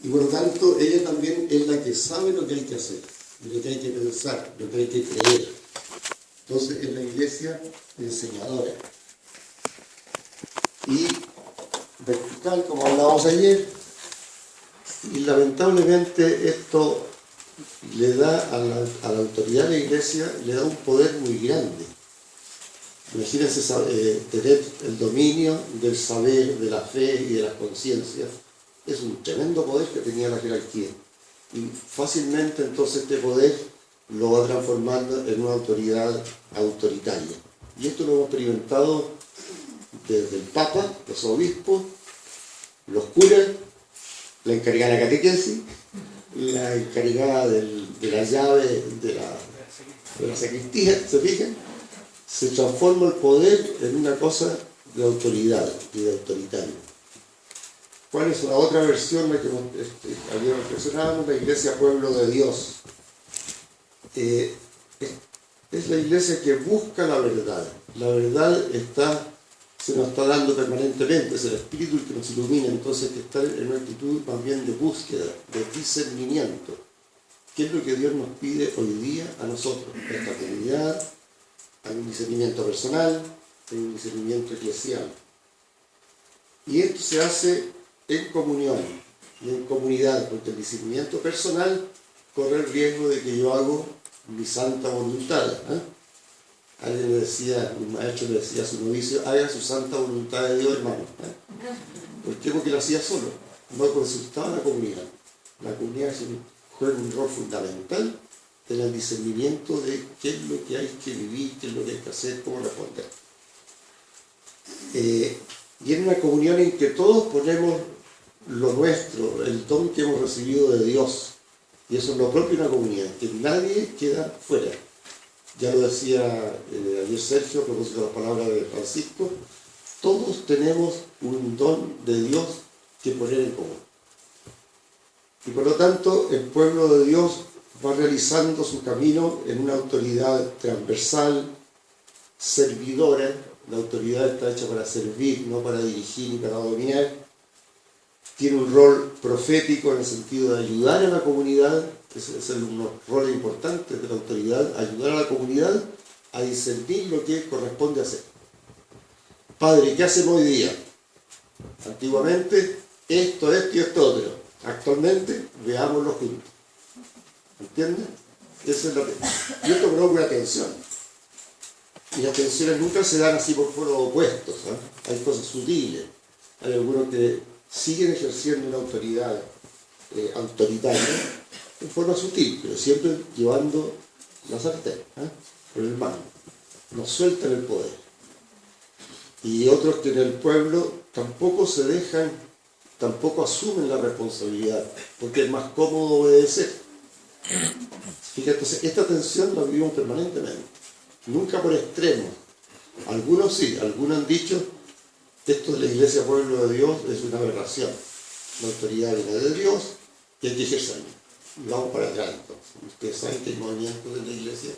Y por lo tanto, ella también es la que sabe lo que hay que hacer, lo que hay que pensar, lo que hay que creer. Entonces, es la iglesia enseñadora. Y vertical, como hablábamos ayer, y lamentablemente esto le da a la autoridad de la iglesia, le da un poder muy grande. Imagínense tener el dominio del saber, de la fe y de las conciencias. Es un tremendo poder que tenía la jerarquía. Y fácilmente entonces este poder lo va transformando en una autoridad autoritaria. Y esto lo hemos experimentado desde el Papa, los obispos, los curas, la encargada de la catequesis, la encargada de la llave de la sacristía, ¿se fijan? Se transforma el poder en una cosa de autoridad y de autoritario. ¿Cuál es la otra versión la que había reflexionado? La iglesia pueblo de Dios. Es la iglesia que busca la verdad. La verdad se nos está dando permanentemente, es el Espíritu el que nos ilumina, entonces hay que estar en una actitud más bien de búsqueda, de discernimiento. ¿Qué es lo que Dios nos pide hoy día a nosotros, a esta comunidad? Hay un discernimiento personal, hay un discernimiento eclesial. Y esto se hace en comunión y en comunidad, porque el discernimiento personal corre el riesgo de que yo hago mi santa voluntad. Alguien le decía, un maestro le decía a su novicio, haga su santa voluntad de Dios, hermano. ¿Por qué? Porque lo hacía solo, no consultaba a la comunidad. La comunidad juega un rol fundamental en el discernimiento de qué es lo que hay que vivir, qué es lo que hay que hacer, cómo responder. Y en una comunión en que todos ponemos lo nuestro, el don que hemos recibido de Dios. Y eso es lo propio de una comunidad, que nadie queda fuera. Ya lo decía ayer Sergio, a propósito de las palabras de Francisco, todos tenemos un don de Dios que poner en común. Y por lo tanto, el pueblo de Dios va realizando su camino en una autoridad transversal, servidora. La autoridad está hecha para servir, no para dirigir ni para dominar. Tiene un rol profético en el sentido de ayudar a la comunidad. Ese es uno de los roles importantes de la autoridad, ayudar a la comunidad a discernir lo que corresponde hacer. Padre, ¿qué hacemos hoy día? Antiguamente, esto y esto otro. Actualmente, veámoslo juntos. ¿Entienden? Esa es y esto provoca una tensión. Y las tensiones nunca se dan así por polos opuestos. Hay cosas sutiles. Hay algunos que siguen ejerciendo una autoridad autoritaria en forma sutil, pero siempre llevando la sartén por el mando. No sueltan el poder. Y otros que en el pueblo tampoco se dejan, tampoco asumen la responsabilidad, porque es más cómodo obedecer. Fíjate, entonces, esta tensión la vivimos permanentemente, nunca por extremos. Algunos sí, algunos han dicho que esto de la iglesia pueblo de Dios es una aberración. La autoridad viene de Dios y hay que ejercerla. Y vamos para atrás entonces. Ustedes saben que hay movimientos de la iglesia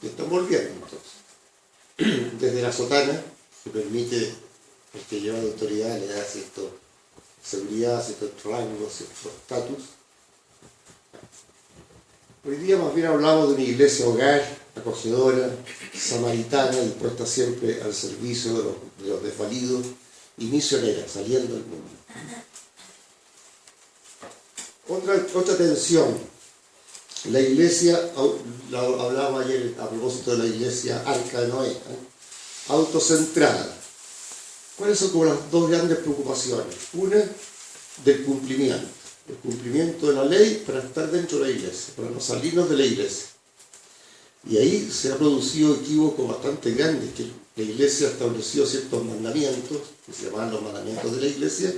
que están volviendo entonces. Desde la sotana, que permite el que lleva la autoridad, le da cierta seguridad, cierto rango, cierto estatus. Hoy día más bien hablamos de una iglesia hogar, acogedora, samaritana, dispuesta siempre al servicio de los desvalidos y misionera, saliendo del mundo. Otra tensión. La iglesia, hablábamos ayer a propósito de la iglesia Arca de Noé, autocentrada. ¿Cuáles son como las dos grandes preocupaciones? Una, del cumplimiento. El cumplimiento de la ley para estar dentro de la iglesia, para no salirnos de la iglesia. Y ahí se ha producido equívocos bastante grandes, que la iglesia ha establecido ciertos mandamientos, que se llaman los mandamientos de la iglesia,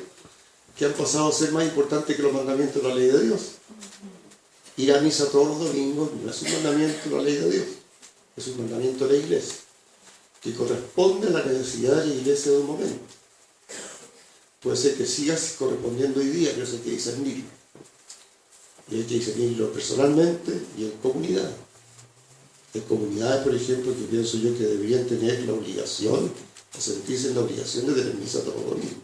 que han pasado a ser más importantes que los mandamientos de la ley de Dios. Ir a misa todos los domingos no es un mandamiento de la ley de Dios, es un mandamiento de la iglesia, que corresponde a la necesidad de la iglesia de un momento. Puede ser que sigas correspondiendo hoy día, pero eso hay que discernirlo. Y hay que discernirlo personalmente y en comunidad. En comunidades, por ejemplo, que pienso yo que deberían tener la obligación, o sentirse en la obligación de tener misa todos los domingos,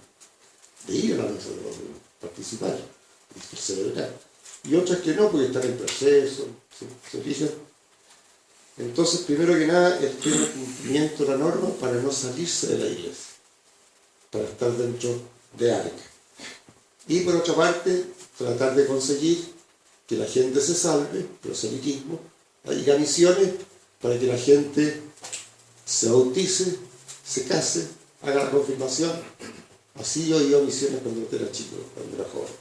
de ir a la misa todos los domingos, participar. y celebrar. Y otras que no, porque están en proceso, ¿se fijan? Entonces, primero que nada, el cumplimiento de la norma para no salirse de la iglesia, para estar dentro de arca. Y por otra parte, tratar de conseguir que la gente se salve, proselitismo, y a misiones para que la gente se bautice, se case, haga la confirmación. Así yo iba a misiones cuando era chico, cuando era joven.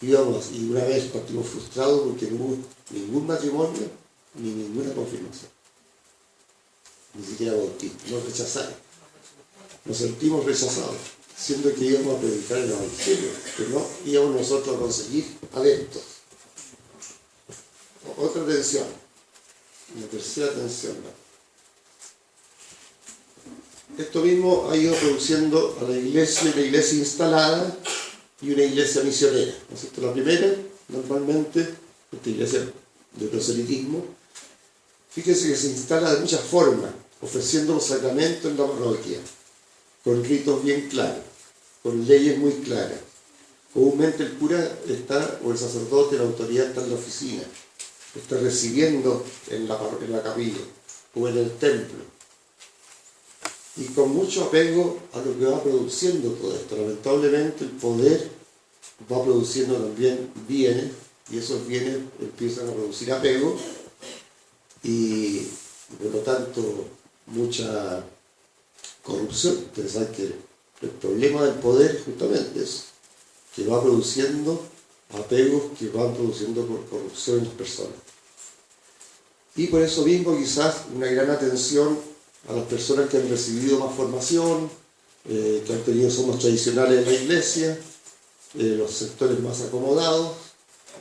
Íbamos, y una vez partimos frustrados porque no hubo ningún matrimonio ni ninguna confirmación. Ni siquiera bautismo, nos rechazaron. Nos sentimos rechazados, siendo que íbamos a predicar el Evangelio, que no íbamos nosotros a conseguir adeptos. Otra tensión, una tercera tensión. Esto mismo ha ido produciendo a la iglesia, una iglesia instalada y una iglesia misionera. ¿No es cierto? La primera, normalmente, esta iglesia de proselitismo, fíjense que se instala de muchas formas, ofreciendo los sacramentos en la parroquia, con ritos bien claros, con leyes muy claras. Comúnmente el cura está, o el sacerdote, la autoridad está en la oficina, está recibiendo en la capilla o en el templo. Y con mucho apego a lo que va produciendo todo esto. Lamentablemente el poder va produciendo también bienes, y esos bienes empiezan a producir apego, y por lo tanto mucha corrupción. Ustedes saben que el problema del poder justamente es que va produciendo apegos que van produciendo por corrupción en las personas. Y por eso mismo quizás una gran atención a las personas que han recibido más formación, que han tenido somos tradicionales en la iglesia, los sectores más acomodados,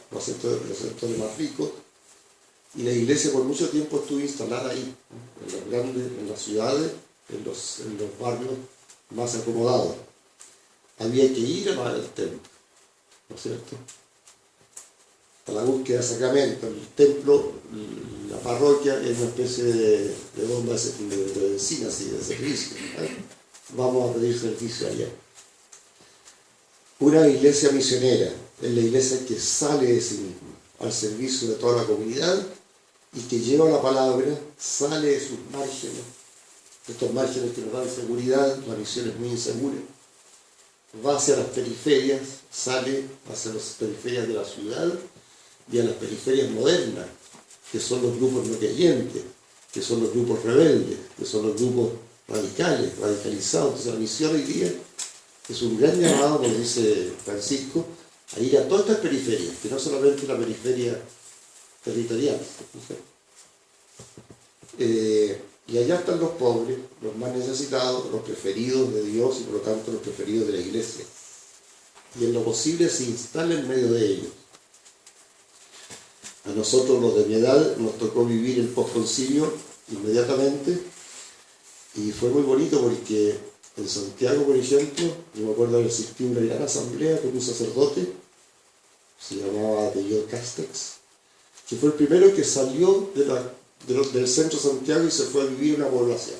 los sectores más ricos. Y la iglesia por mucho tiempo estuvo instalada ahí, en las grandes, en las ciudades, en los barrios más acomodados. Había que ir a pagar el templo, ¿no es cierto? A la búsqueda de sacramentos. El templo, la parroquia, es una especie de bomba de benzina, así, de servicio. Vamos a pedir servicio allá. Una iglesia misionera es la iglesia que sale de sí misma, al servicio de toda la comunidad, y que lleva la palabra, sale de sus márgenes, estos márgenes que nos dan seguridad. La misión es muy insegura. Va hacia las periferias, sale hacia las periferias de la ciudad y a las periferias modernas, que son los grupos no creyentes, que son los grupos rebeldes, que son los grupos radicales, radicalizados. Entonces la misión hoy día es un gran llamado, como dice Francisco, a ir a todas estas periferias, que no solamente la periferia territorial. Y allá están los pobres, los más necesitados, los preferidos de Dios y por lo tanto los preferidos de la iglesia. Y en lo posible se instala en medio de ellos. A nosotros, los de mi edad, nos tocó vivir el posconcilio inmediatamente, y fue muy bonito porque en Santiago, por ejemplo, yo me acuerdo haber asistido a una gran asamblea con un sacerdote, se llamaba Daniel Castex, que fue el primero que salió del centro de Santiago y se fue a vivir en una población.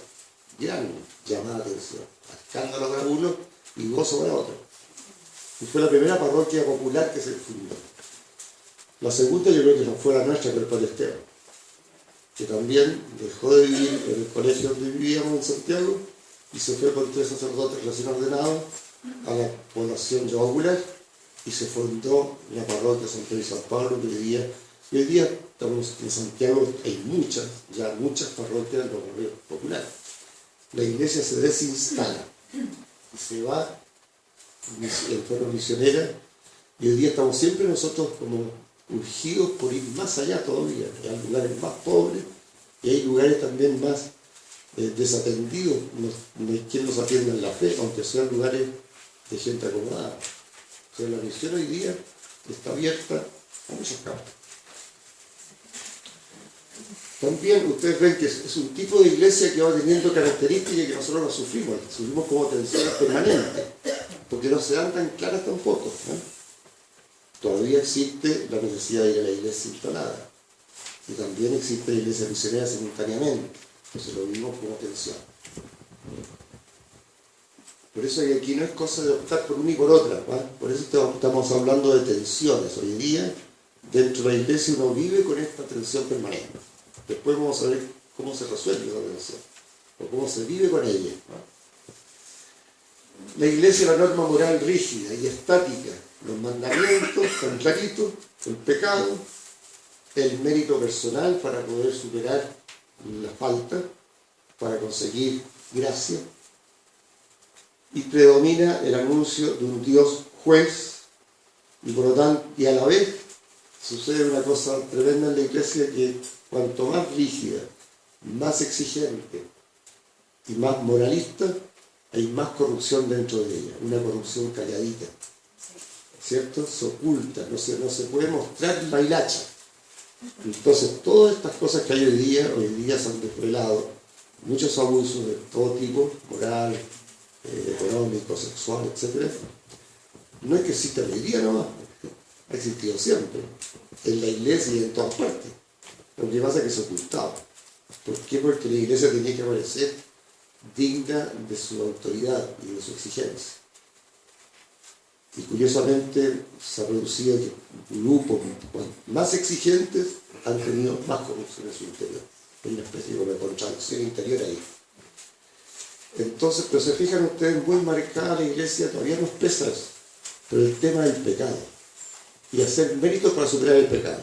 Gran llamada de atención, escándalo para uno y gozo para otro. Y fue la primera parroquia popular que se fundó. La segunda yo creo que no fue la nuestra, pero el Padre Esteban, que también dejó de vivir en el colegio donde vivíamos en Santiago y se fue con 3 sacerdotes recién ordenados a la población ya popular, y se fundó la parroquia Santiago y San Pablo, que hoy día estamos en Santiago, hay muchas parroquias en los barrios populares. La iglesia se desinstala y se va en forma misionera, y hoy día estamos siempre nosotros como urgidos por ir más allá todavía. Hay lugares más pobres y hay lugares también más desatendidos. No hay quien nos atienda en la fe, aunque sean lugares de gente acomodada. O sea, la misión hoy día está abierta a muchos campos. También ustedes ven que es un tipo de iglesia que va teniendo características que nosotros no sufrimos como tensiones permanentes, porque no se dan tan claras tampoco, ¿no? Todavía existe la necesidad de ir a la iglesia instalada, y también existe la iglesia misionera simultáneamente. Entonces lo vimos como tensión. Por eso que aquí no es cosa de optar por una y por otra, ¿va? Por eso estamos hablando de tensiones. Hoy día, dentro de la iglesia, uno vive con esta tensión permanente. Después vamos a ver cómo se resuelve esa tensión, o cómo se vive con ella, ¿va? La iglesia es la norma moral rígida y estática. Los mandamientos están claritos, el pecado, el mérito personal para poder superar la falta, para conseguir gracia, y predomina el anuncio de un Dios juez, y por lo tanto, y a la vez sucede una cosa tremenda en la iglesia, que cuanto más rígida, más exigente y más moralista, hay más corrupción dentro de ella, una corrupción calladita, ¿cierto? Se oculta, no se puede mostrar la hilacha. Entonces, todas estas cosas que hay hoy día se han desvelado, muchos abusos de todo tipo, moral, económico, sexual, etc. No es que exista hoy día nomás, ha existido siempre, en la iglesia y en todas partes. Lo que pasa es que se ocultaba. ¿Por qué? Porque la iglesia tenía que aparecer digna de su autoridad y de su exigencia. Y curiosamente se ha producido que grupos más exigentes han tenido más corrupción en su interior. Hay una especie de contradicción interior ahí. Entonces, pero se fijan ustedes, muy marcada la iglesia, todavía nos pesa eso, pero el tema del pecado y hacer méritos para superar el pecado.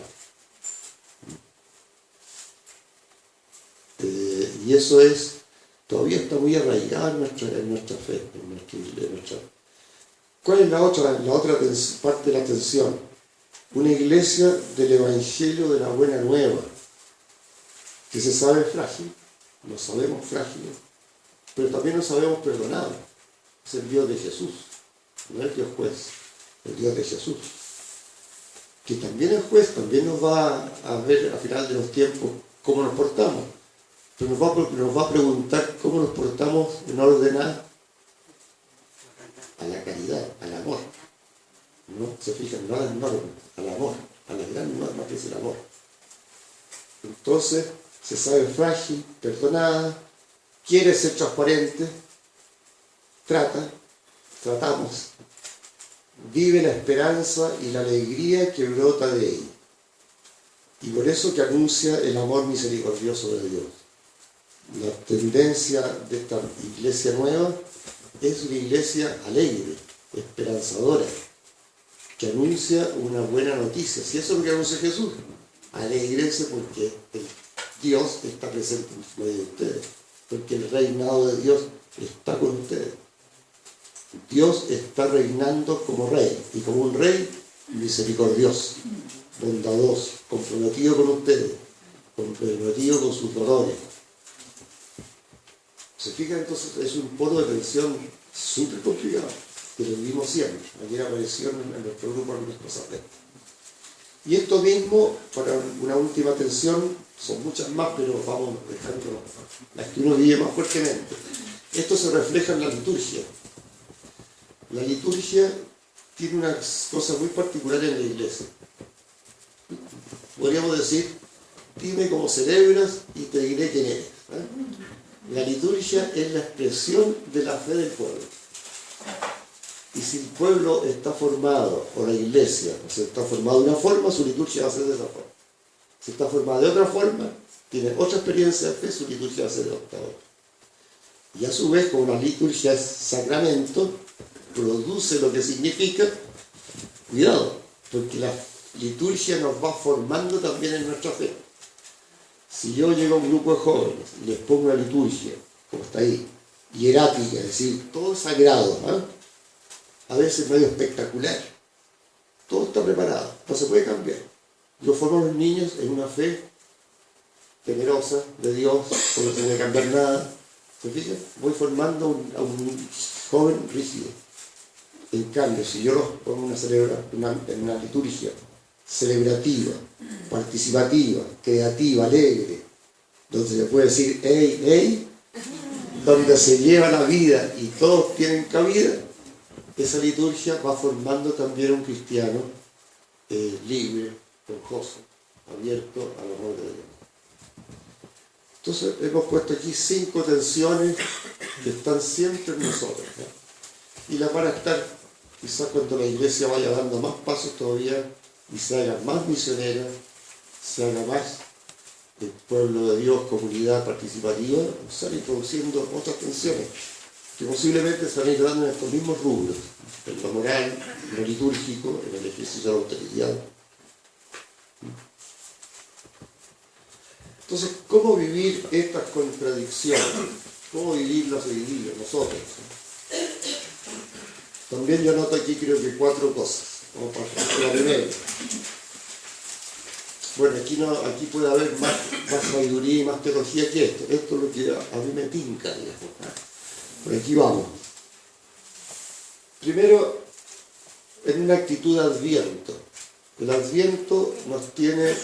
Y eso todavía está muy arraigado en nuestra fe, en nuestra. ¿Cuál es la otra parte de la tensión? Una iglesia del Evangelio de la Buena Nueva, que se sabe frágil, nos sabemos frágiles, pero también nos sabemos perdonados. Es el Dios de Jesús, no el Dios juez, el Dios de Jesús, que también es juez, también nos va a ver al final de los tiempos cómo nos portamos, pero nos va a preguntar cómo nos portamos en orden a la caridad, al amor. ¿No? Se fijan, no a las normas, al amor, a la gran norma que es el amor. Entonces, se sabe frágil, perdonada, quiere ser transparente, tratamos, vive la esperanza y la alegría que brota de ella. Y por eso que anuncia el amor misericordioso de Dios. La tendencia de esta iglesia nueva es una iglesia alegre, esperanzadora, que anuncia una buena noticia. Si eso es lo que anuncia Jesús, alégrense porque el Dios está presente en medio de ustedes, porque el reinado de Dios está con ustedes. Dios está reinando como rey, y como un rey misericordioso, bondadoso, comprometido con ustedes, comprometido con sus dolores. ¿Se fijan? Entonces es un polo de tensión súper complicado, que lo vivimos siempre. Ayer apareció en nuestro grupo algunas cosas de esto. Y esto mismo, para una última tensión, son muchas más, pero vamos dejando las que uno vive más fuertemente. Esto se refleja en la liturgia. La liturgia tiene una cosa muy particular en la iglesia. Podríamos decir, dime cómo celebras y te diré quién eres. La liturgia es la expresión de la fe del pueblo. Y si el pueblo está formado, o la iglesia, o sea, está formado de una forma, su liturgia va a ser de esa forma. Si está formada de otra forma, tiene otra experiencia de fe, su liturgia va a ser de otra forma. Y a su vez, como la liturgia es sacramento, produce lo que significa, cuidado, porque la liturgia nos va formando también en nuestra fe. Si yo llego a un grupo de jóvenes y les pongo una liturgia, como está ahí, hierática, es decir, todo sagrado, a veces medio espectacular, todo está preparado, no se puede cambiar. Yo formo a los niños en una fe temerosa de Dios, no se puede cambiar nada. ¿Se fijan? Voy formando a un joven rígido. En cambio, si yo los pongo en una liturgia celebrativa, participativa, creativa, alegre, donde se puede decir hey, hey, donde se lleva la vida y todos tienen cabida, esa liturgia va formando también un cristiano libre, con gozo, abierto al amor de Dios. Entonces hemos puesto aquí 5 tensiones que están siempre en nosotros, ¿no? y las van a estar quizás cuando la iglesia vaya dando más pasos todavía y se haga más misionera, se haga más el pueblo de Dios, comunidad participativa, se van introduciendo otras tensiones que posiblemente se van a ir dando en estos mismos rubros, en lo moral, en lo litúrgico, en el ejercicio de la autoridad. Entonces, ¿cómo vivir estas contradicciones? ¿Cómo vivirlas hoy día nosotros? También yo anoto aquí creo que 4 cosas. Vamos a partir la primera. Bueno, aquí puede haber más sabiduría y más teología que esto. Esto es lo que a mí me tinca, digamos. Por aquí vamos. Primero, en una actitud de adviento. El adviento nos tiene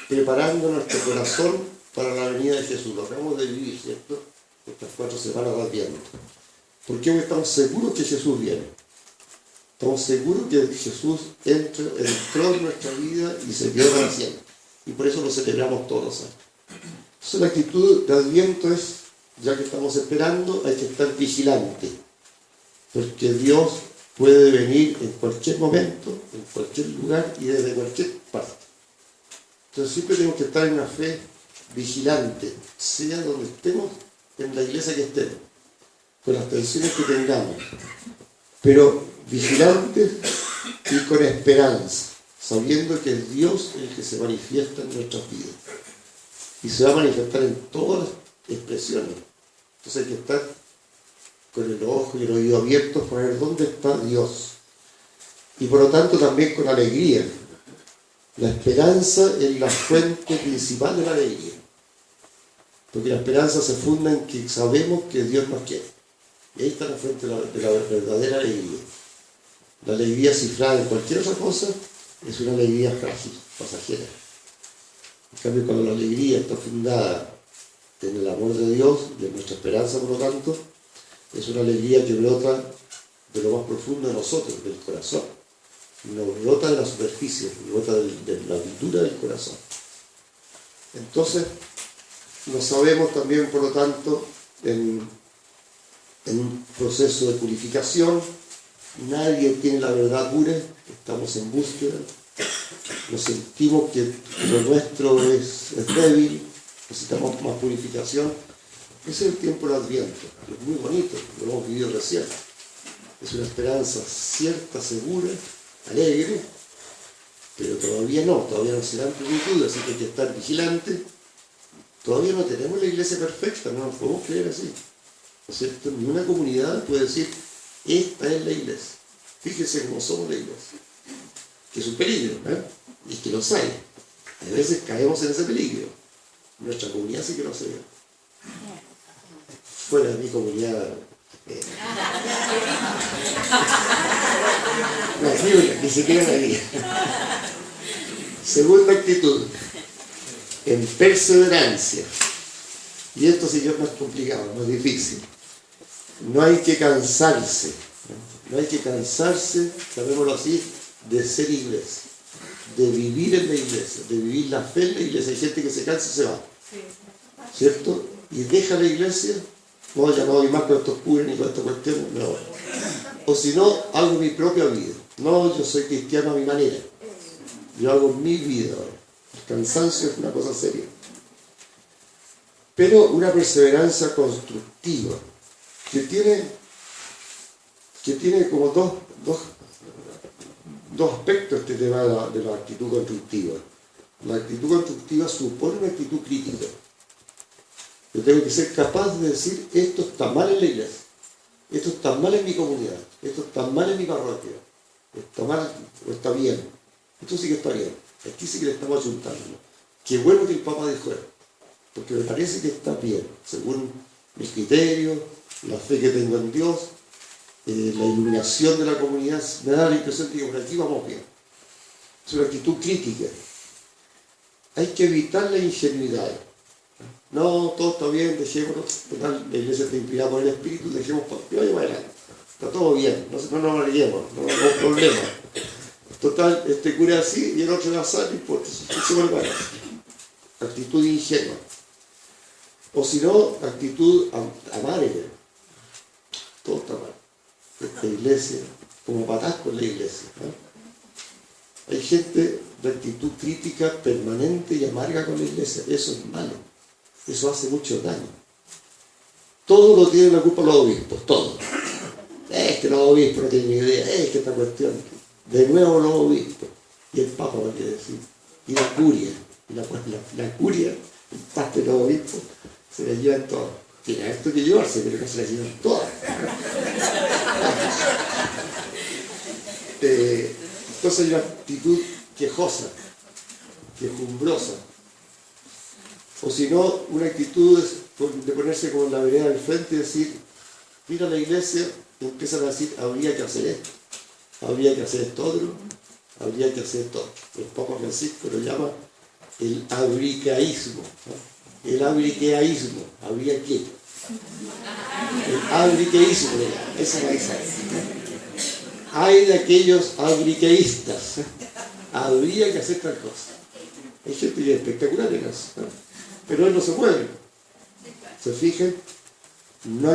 preparando nuestro corazón para la venida de Jesús. Lo acabamos de vivir, ¿cierto? Estas 4 semanas de adviento. ¿Por qué? Porque estamos seguros que Jesús viene. Estamos seguros que Jesús entró en nuestra vida y se quedó para siempre. Y por eso lo celebramos todos. Entonces la actitud de adviento es, ya que estamos esperando, hay que estar vigilante. Porque Dios puede venir en cualquier momento, en cualquier lugar y desde cualquier parte. Entonces siempre tenemos que estar en una fe vigilante, sea donde estemos, en la iglesia que estemos, con las tensiones que tengamos, pero vigilantes y con esperanza, sabiendo que es Dios el que se manifiesta en nuestras vidas. Y se va a manifestar en todas las expresiones. Entonces hay que estar con el ojo y el oído abiertos para ver dónde está Dios. Y por lo tanto también con alegría. La esperanza es la fuente principal de la alegría. Porque la esperanza se funda en que sabemos que Dios nos quiere. Y ahí está la fuente de la verdadera alegría. La alegría cifrada en cualquier otra cosa es una alegría frágil, pasajera. En cambio, cuando la alegría está fundada en el amor de Dios y en nuestra esperanza, por lo tanto, es una alegría que brota de lo más profundo de nosotros, del corazón. No brota de la superficie, brota de la altura del corazón. Entonces, lo sabemos también, por lo tanto, en un proceso de purificación. Nadie tiene la verdad pura, estamos en búsqueda, nos sentimos que lo nuestro es débil, necesitamos más purificación. Ese es el tiempo del Adviento, es muy bonito, lo hemos vivido recién. Es una esperanza cierta, segura, alegre, pero todavía no se dan plenitud, así que hay que estar vigilantes. Todavía no tenemos la iglesia perfecta, no nos podemos creer así. ¿No es cierto? Ni una comunidad puede decir, esta es la iglesia. Fíjense cómo somos la iglesia. Que es un peligro, ¿eh? Y que los hay. A veces caemos en ese peligro. Nuestra comunidad sí que lo se ve. Fuera de mi comunidad. No, ni siquiera la vida. Segunda actitud. En perseverancia. Y esto sí que es más complicado, más difícil. No hay que cansarse. No hay que cansarse, llamémoslo así, de ser iglesia. De vivir en la iglesia, de vivir la fe en la iglesia. Hay gente que se cansa y se va. ¿Cierto? Y deja la iglesia. No, ya no voy más con estos curas ni con estas cuestiones. No. O si no, hago mi propia vida. No, yo soy cristiano a mi manera. Yo hago mi vida ahora. El cansancio es una cosa seria. Pero una perseverancia constructiva, que tiene como dos aspectos este tema de la actitud constructiva. La actitud constructiva supone una actitud crítica. Yo tengo que ser capaz de decir, esto está mal en la iglesia, esto está mal en mi comunidad, esto está mal en mi parroquia, está mal o está bien. Esto sí que está bien. Aquí sí que le estamos ayuntando. Qué bueno que el Papa dijo esto, porque me parece que está bien, según mis criterios, la fe que tengo en Dios, la iluminación de la comunidad, me da la impresión de que por aquí vamos bien. Es una actitud crítica. Hay que evitar la ingenuidad. No, todo está bien, dejémoslo. Total, la iglesia está inspirada por el Espíritu, dejemos para adelante. Está todo bien, no nos amarguemos, no hay problema. Total, este cura así y el otro va a salir porque se vuelve a la actitud ingenua. O si no, actitud amarga. Todo está mal. esta iglesia, como patás con la iglesia, ¿no? Hay gente de actitud crítica permanente y amarga con la iglesia. Eso es malo. Eso hace mucho daño. Todo lo tienen la culpa los obispos, todo. Es que los obispos no tienen ni idea, es que esta cuestión. De nuevo los obispos. Y el Papa, ¿por qué decir? Y la curia. Y la curia, el pasta de los obispos, se la llevan todas. Tiene esto que llevarse, pero no se la llevan todas. Entonces hay una actitud quejosa, quejumbrosa. O si no, una actitud de ponerse como en la vereda del frente y decir, mira la iglesia, y empiezan a decir, habría que hacer esto, habría que hacer esto otro, habría que hacer esto otro. El Papa Francisco lo llama el abriqueísmo, ¿no? El abriqueísmo, habría que. El abriqueísmo, esa es la esa. Hay de aquellos abriqueístas, habría que hacer tal cosa. Hay gente que es espectacular en eso, ¿no? Pero él no se mueve. ¿Se fijan? No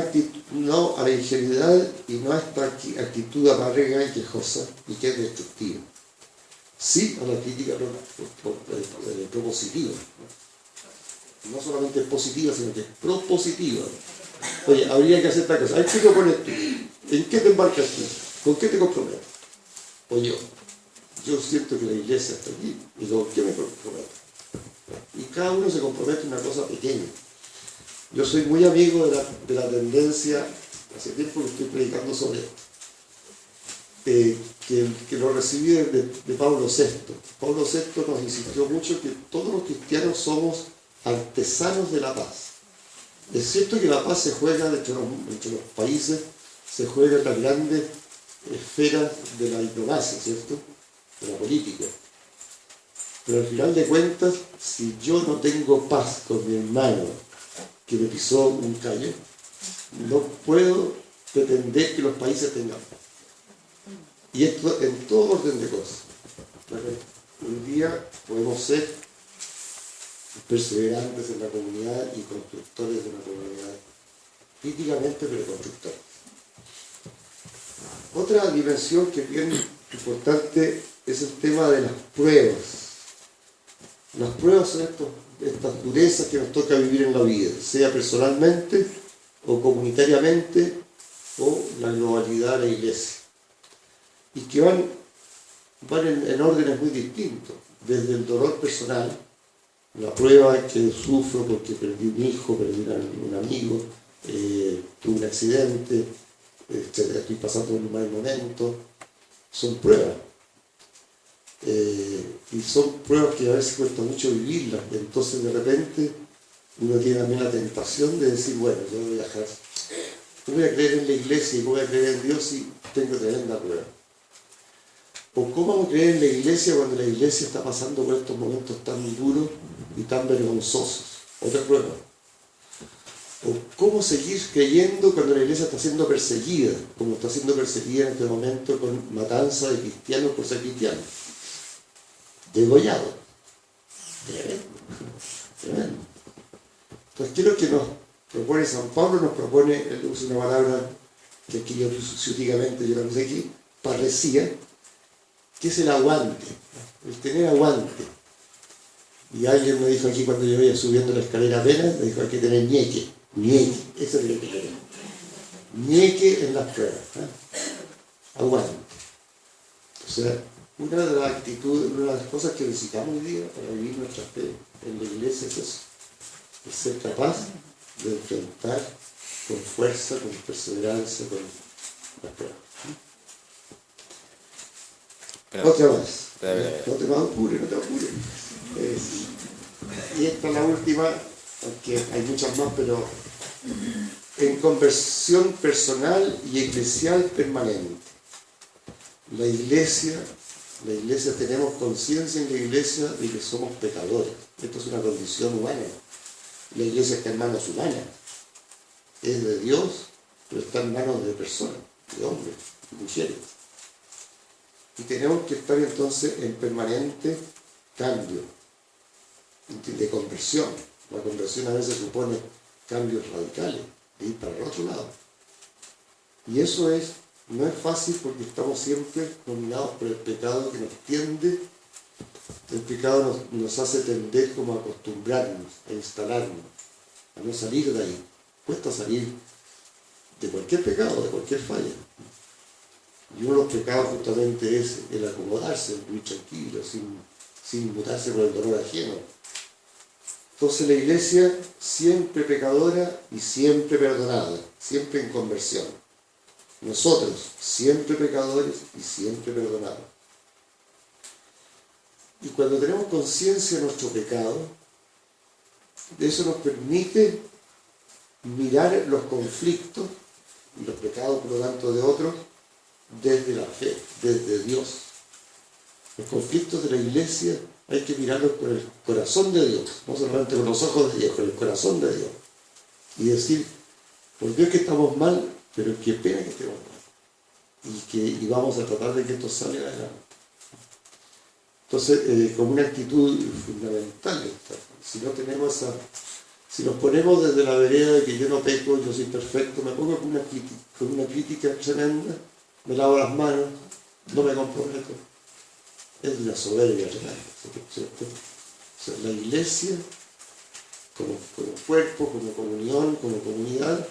a la ingenuidad y no a esta actitud amarga y quejosa y que es destructiva. Sí a la crítica propositiva. No solamente es positiva, sino que es propositiva. Oye, habría que hacer esta cosa. ¿Qué te propones tú? ¿En qué te embarcas tú? ¿Con qué te comprometes? O yo siento que la iglesia está aquí. ¿Y con qué me comprometo? Y cada uno se compromete en una cosa pequeña. Yo soy muy amigo de la tendencia, hace tiempo que estoy predicando sobre esto, que lo recibí de Pablo VI. Pablo VI nos insistió mucho que todos los cristianos somos artesanos de la paz. Es cierto que la paz se juega entre los países, se juega en las grandes esferas de la diplomacia, ¿cierto? De la política. Pero al final de cuentas, si yo no tengo paz con mi hermano que me pisó un callo, no puedo pretender que los países tengan paz. Y esto en todo orden de cosas. Hoy día podemos ser perseverantes en la comunidad y constructores de una comunidad, críticamente pero constructores. Otra dimensión que es bien importante es el tema de las pruebas. Las pruebas son estas durezas que nos toca vivir en la vida, sea personalmente o comunitariamente o la globalidad de la iglesia. Y que van en órdenes muy distintos, desde el dolor personal, la prueba que sufro porque perdí un hijo, perdí un amigo, tuve un accidente, estoy pasando un mal momento, son pruebas. Y son pruebas que a veces cuesta mucho vivirlas, y entonces de repente uno tiene también la tentación de decir, bueno, yo voy a dejar, yo voy a creer en la iglesia y voy a creer en Dios y tengo tremenda prueba. ¿O cómo vamos a creer en la iglesia cuando la iglesia está pasando por estos momentos tan duros y tan vergonzosos? Otra prueba. ¿O cómo seguir creyendo cuando la iglesia está siendo perseguida, como está siendo perseguida en este momento con matanza de cristianos por ser cristianos? Degollado. Tremendo. Entonces, ¿qué es lo que nos propone San Pablo? Nos propone, él usa una palabra que aquí yo ciúticamente, yo la puse aquí, parresía, que es el aguante, el tener aguante. Y alguien me dijo aquí cuando yo iba subiendo la escalera apenas, me dijo hay que tener ñeque, eso es lo que hay que tener. Ñeque en las pruebas, aguante. O sea, una de las actitudes, una de las cosas que necesitamos hoy día para vivir nuestra fe en la iglesia es eso, es ser capaz de enfrentar con fuerza, con perseverancia, con las pruebas. Otra más. No te apures. Y esta es la última, aunque hay muchas más, pero en conversión personal y eclesial permanente. La iglesia, tenemos conciencia en la iglesia de que somos pecadores. Esto es una condición humana. La iglesia está en manos humanas. Es de Dios, pero está en manos de personas, de hombres, de mujeres. Y tenemos que estar entonces en permanente cambio, de conversión. La conversión a veces supone cambios radicales, de ir para el otro lado. Y eso es No es fácil porque estamos siempre dominados por el pecado que nos tiende. El pecado nos hace tender como a acostumbrarnos, a instalarnos, a no salir de ahí. Cuesta salir de cualquier pecado, de cualquier falla. Y uno de los pecados justamente es el acomodarse, muy tranquilo, sin inmutarse por el dolor ajeno. Entonces la iglesia siempre pecadora y siempre perdonada, siempre en conversión. Nosotros siempre pecadores y siempre perdonados. Y cuando tenemos conciencia de nuestro pecado, eso nos permite mirar los conflictos y los pecados, por lo tanto, de otros, desde la fe, desde Dios. Los conflictos de la iglesia hay que mirarlos con el corazón de Dios, no solamente con los ojos de Dios, con el corazón de Dios. Y decir, por Dios que estamos mal, pero qué pena que estemos mal. Y vamos a tratar de que esto salga adelante. Entonces, como una actitud fundamental esta. Si no tenemos si nos ponemos desde la vereda de que yo no peco, yo soy perfecto, me pongo con una crítica tremenda, me lavo las manos, no me comprometo. Es una soberbia tremenda, ¿cierto? O sea, la iglesia, como cuerpo, como comunión, como comunidad,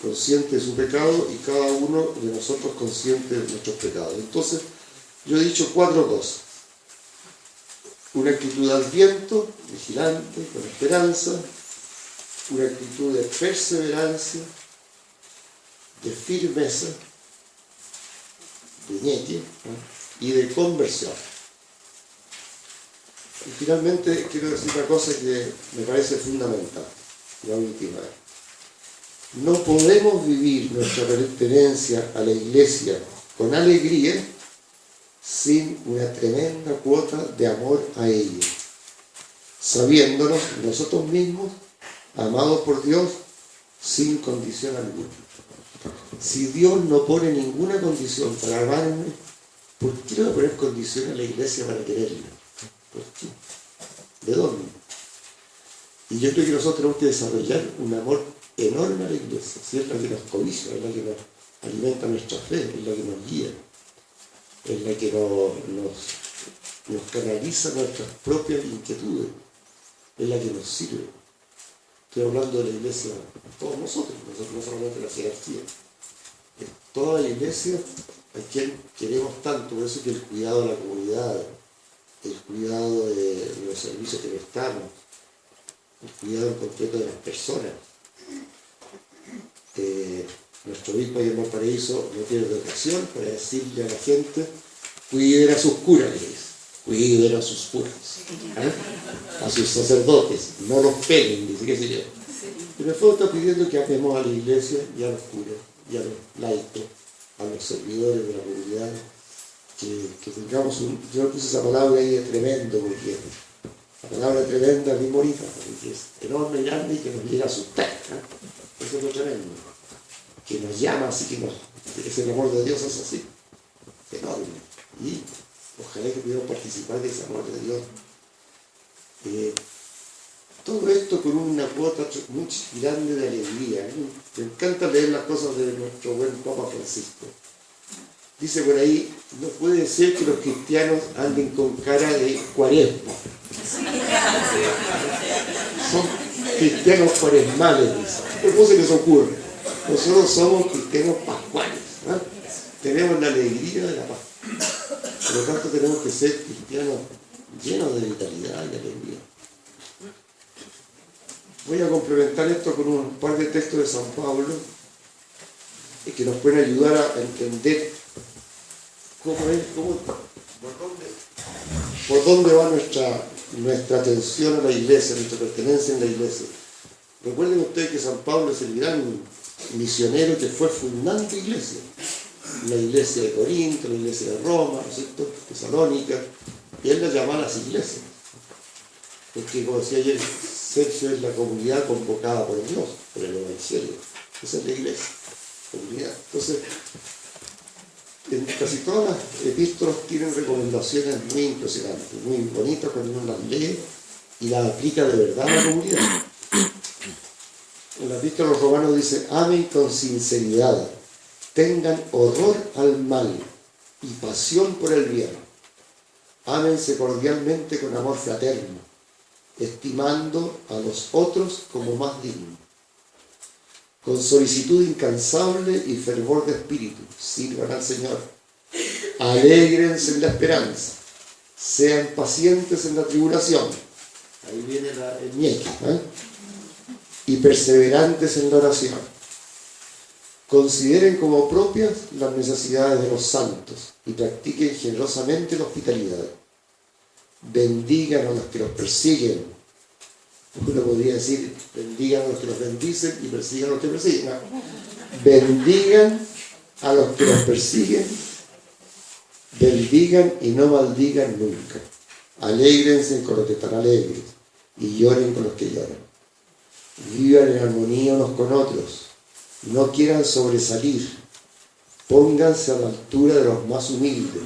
consciente de su pecado y cada uno de nosotros consciente de nuestros pecados. Entonces, yo he dicho 4 cosas. Una actitud al viento, vigilante, con esperanza. Una actitud de perseverancia, de firmeza, de ñeque, ¿no? Y de conversión. Y finalmente quiero decir una cosa que me parece fundamental, la última vez. No podemos vivir nuestra pertenencia a la iglesia con alegría sin una tremenda cuota de amor a ella, sabiéndonos nosotros mismos amados por Dios sin condición alguna. Si Dios no pone ninguna condición para amarme, ¿por qué le va a poner condición a la iglesia para quererla? ¿Por qué? ¿De dónde? Y yo creo que nosotros tenemos que desarrollar un amor enorme a la iglesia, si es la que nos cobija, es la que nos alimenta nuestra fe, es la que nos guía, es la que nos canaliza nuestras propias inquietudes, es la que nos sirve. Estoy hablando de la iglesia, todos nosotros no solamente la jerarquía, es toda la iglesia a quien queremos tanto, por eso que el cuidado de la comunidad, el cuidado de los servicios que prestamos, el cuidado en concreto de las personas. Nuestro obispo de Valparaíso no tiene educación para decirle a la gente, cuiden a sus curas, le dice, cuiden a sus curas, a sus sacerdotes, no los peguen, dice, qué sé yo. Y me está pidiendo que amemos a la iglesia y a los curas, y a los laicos, a los servidores de la comunidad, que tengamos yo puse esa palabra ahí de tremendo, porque la palabra tremenda es muy bonita, porque es enorme y grande y que nos llega a asustar, ¿eh? Eso es lo tremendo, que nos llama así, que es el amor de Dios, es así, enorme, y ojalá que pudiéramos participar de ese amor de Dios. Todo esto con una cuota muy grande de alegría. Me encanta leer las cosas de nuestro buen Papa Francisco. Dice por ahí, no puede ser que los cristianos anden con cara de cuaresma. Son cristianos cuaresmales, dice. ¿Cómo se les ocurre? Nosotros somos cristianos pascuales, ¿no? Tenemos la alegría de la paz. Por lo tanto tenemos que ser cristianos llenos de vitalidad y alegría. Voy a complementar esto con un par de textos de San Pablo que nos pueden ayudar a entender por dónde va nuestra atención a la iglesia, nuestra pertenencia en la iglesia. Recuerden ustedes que San Pablo es el gran misionero que fue fundando iglesia. La iglesia de Corinto, la iglesia de Roma, ¿no es cierto? Tesalónica, y él la llama a las iglesias. Porque, como decía ayer, Sergio es la comunidad convocada por Dios, por el Evangelio. Esa es la iglesia, comunidad. Entonces, en casi todas las epístolas tienen recomendaciones muy impresionantes, muy bonitas cuando uno las lee y las aplica de verdad a la comunidad. la epístola a los Romanos dice: amen con sinceridad, tengan horror al mal y pasión por el bien. Ámense cordialmente con amor fraterno, estimando a los otros como más dignos. Con solicitud incansable y fervor de espíritu, sirvan al Señor. Alégrense en la esperanza, sean pacientes en la tribulación. Ahí viene el ñeque, y perseverantes en la oración. Consideren como propias las necesidades de los santos y practiquen generosamente la hospitalidad. Bendigan a los que los persiguen. Uno podría decir: bendigan a los que los bendicen y persigan a los que persiguen. No. Bendigan a los que los persiguen, bendigan y no maldigan nunca. Alégrense con los que están alegres y lloren con los que lloran. Vivan en armonía unos con otros. No quieran sobresalir. Pónganse a la altura de los más humildes.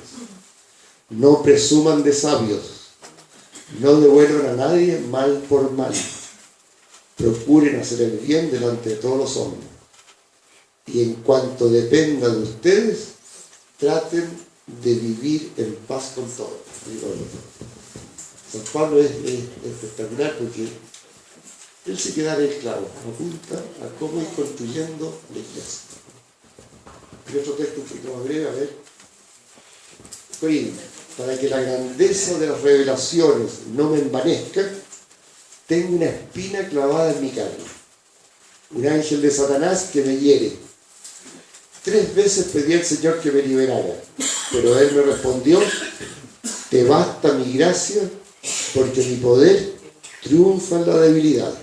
No presuman de sabios. No devuelvan a nadie mal por mal. Procuren hacer el bien delante de todos los hombres. Y en cuanto dependa de ustedes, traten de vivir en paz con todos. San Pablo es espectacular porque él se queda en el clavo, apunta a cómo ir construyendo la iglesia. Y otro texto un poquito más breve, a ver. Corintios: para que la grandeza de las revelaciones no me envanezca, tengo una espina clavada en mi carne, un ángel de Satanás que me hiere. 3 veces pedí al Señor que me liberara, pero Él me respondió: te basta mi gracia, porque mi poder triunfa en la debilidad.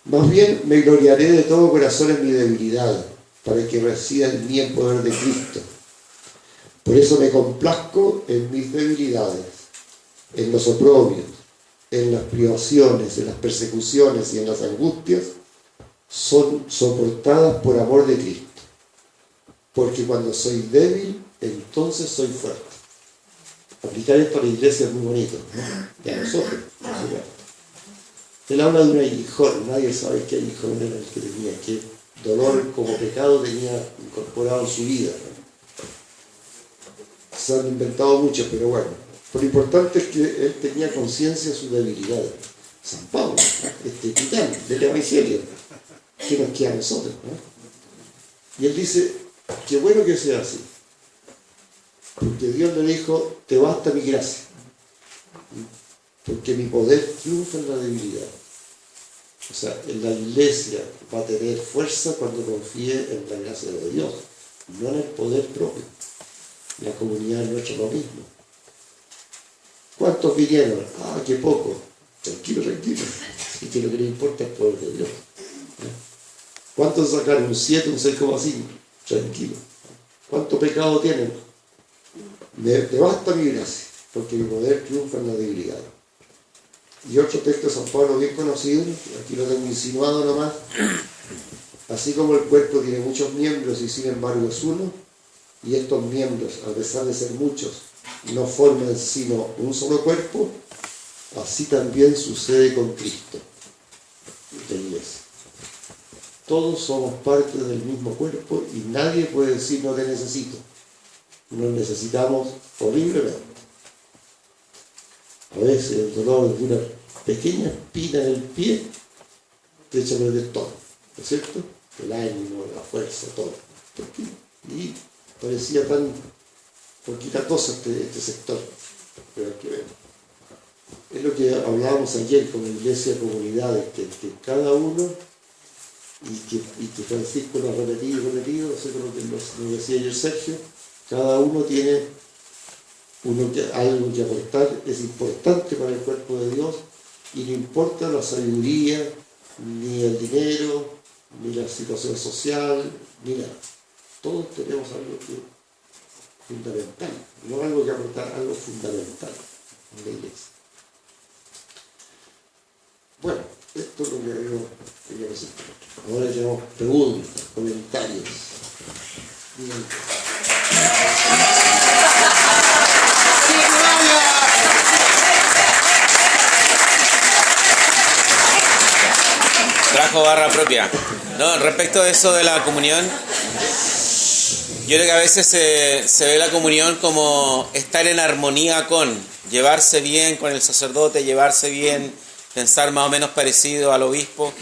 Más bien me gloriaré de todo corazón en mi debilidad, para que resida en mí el poder de Cristo. Por eso me complazco en mis debilidades, en los oprobios, en las privaciones, en las persecuciones y en las angustias, son soportadas por amor de Cristo. Porque cuando soy débil, entonces soy fuerte. Aplicar esto a la iglesia es muy bonito, ¿no? Y a nosotros, por supuesto. Él habla de un aguijón, nadie sabe qué aguijón era el que tenía, qué dolor como pecado tenía incorporado en su vida, ¿no? Se han inventado muchos, pero bueno. Lo importante es que él tenía conciencia de su debilidad. San Pablo, este titán del Evangelio, que nos queda a nosotros, ¿no? Y él dice: qué bueno que sea así, porque Dios le dijo: te basta mi gracia, porque mi poder triunfa en la debilidad. O sea, la iglesia va a tener fuerza cuando confíe en la gracia de Dios, no en el poder propio. La comunidad nuestra lo mismo. ¿Cuántos vinieron? Ah, qué poco. Tranquilo, tranquilo. Y que lo que le importa es el poder de Dios. ¿Cuántos sacaron? Un 7, un 6,5. Tranquilo. ¿Cuánto pecado tienen? Te basta mi gracia, porque mi poder triunfa en la debilidad. Y otro texto de San Pablo bien conocido, aquí lo tengo insinuado nomás: así como el cuerpo tiene muchos miembros y sin embargo es uno, y estos miembros, a pesar de ser muchos, no forman sino un solo cuerpo, así también sucede con Cristo, la iglesia. Todos somos parte del mismo cuerpo y nadie puede decir: no te necesito. Nos necesitamos horriblemente. A veces el dolor de una pequeña espina en el pie te echa a perder todo, ¿no es cierto? El ánimo, la fuerza, todo. ¿Por qué? Y parecía tan poquita cosa este sector, pero hay que ver. Es lo que hablábamos ayer con la iglesia de comunidades, que cada uno, y que Francisco lo ha repetido, no sé con lo que nos decía ayer Sergio, cada uno tiene algo que aportar, es importante para el cuerpo de Dios, y no importa la sabiduría, ni el dinero, ni la situación social, ni nada. Todos tenemos algo que fundamental, no algo que aportar, algo fundamental en la iglesia. Bueno, esto es lo que yo quería decir. Ahora tenemos preguntas, comentarios. Bien. bajo barra propia. No, respecto a eso de la comunión, yo creo que a veces se ve la comunión como estar en armonía con, llevarse bien con el sacerdote, llevarse bien, pensar más o menos parecido al obispo,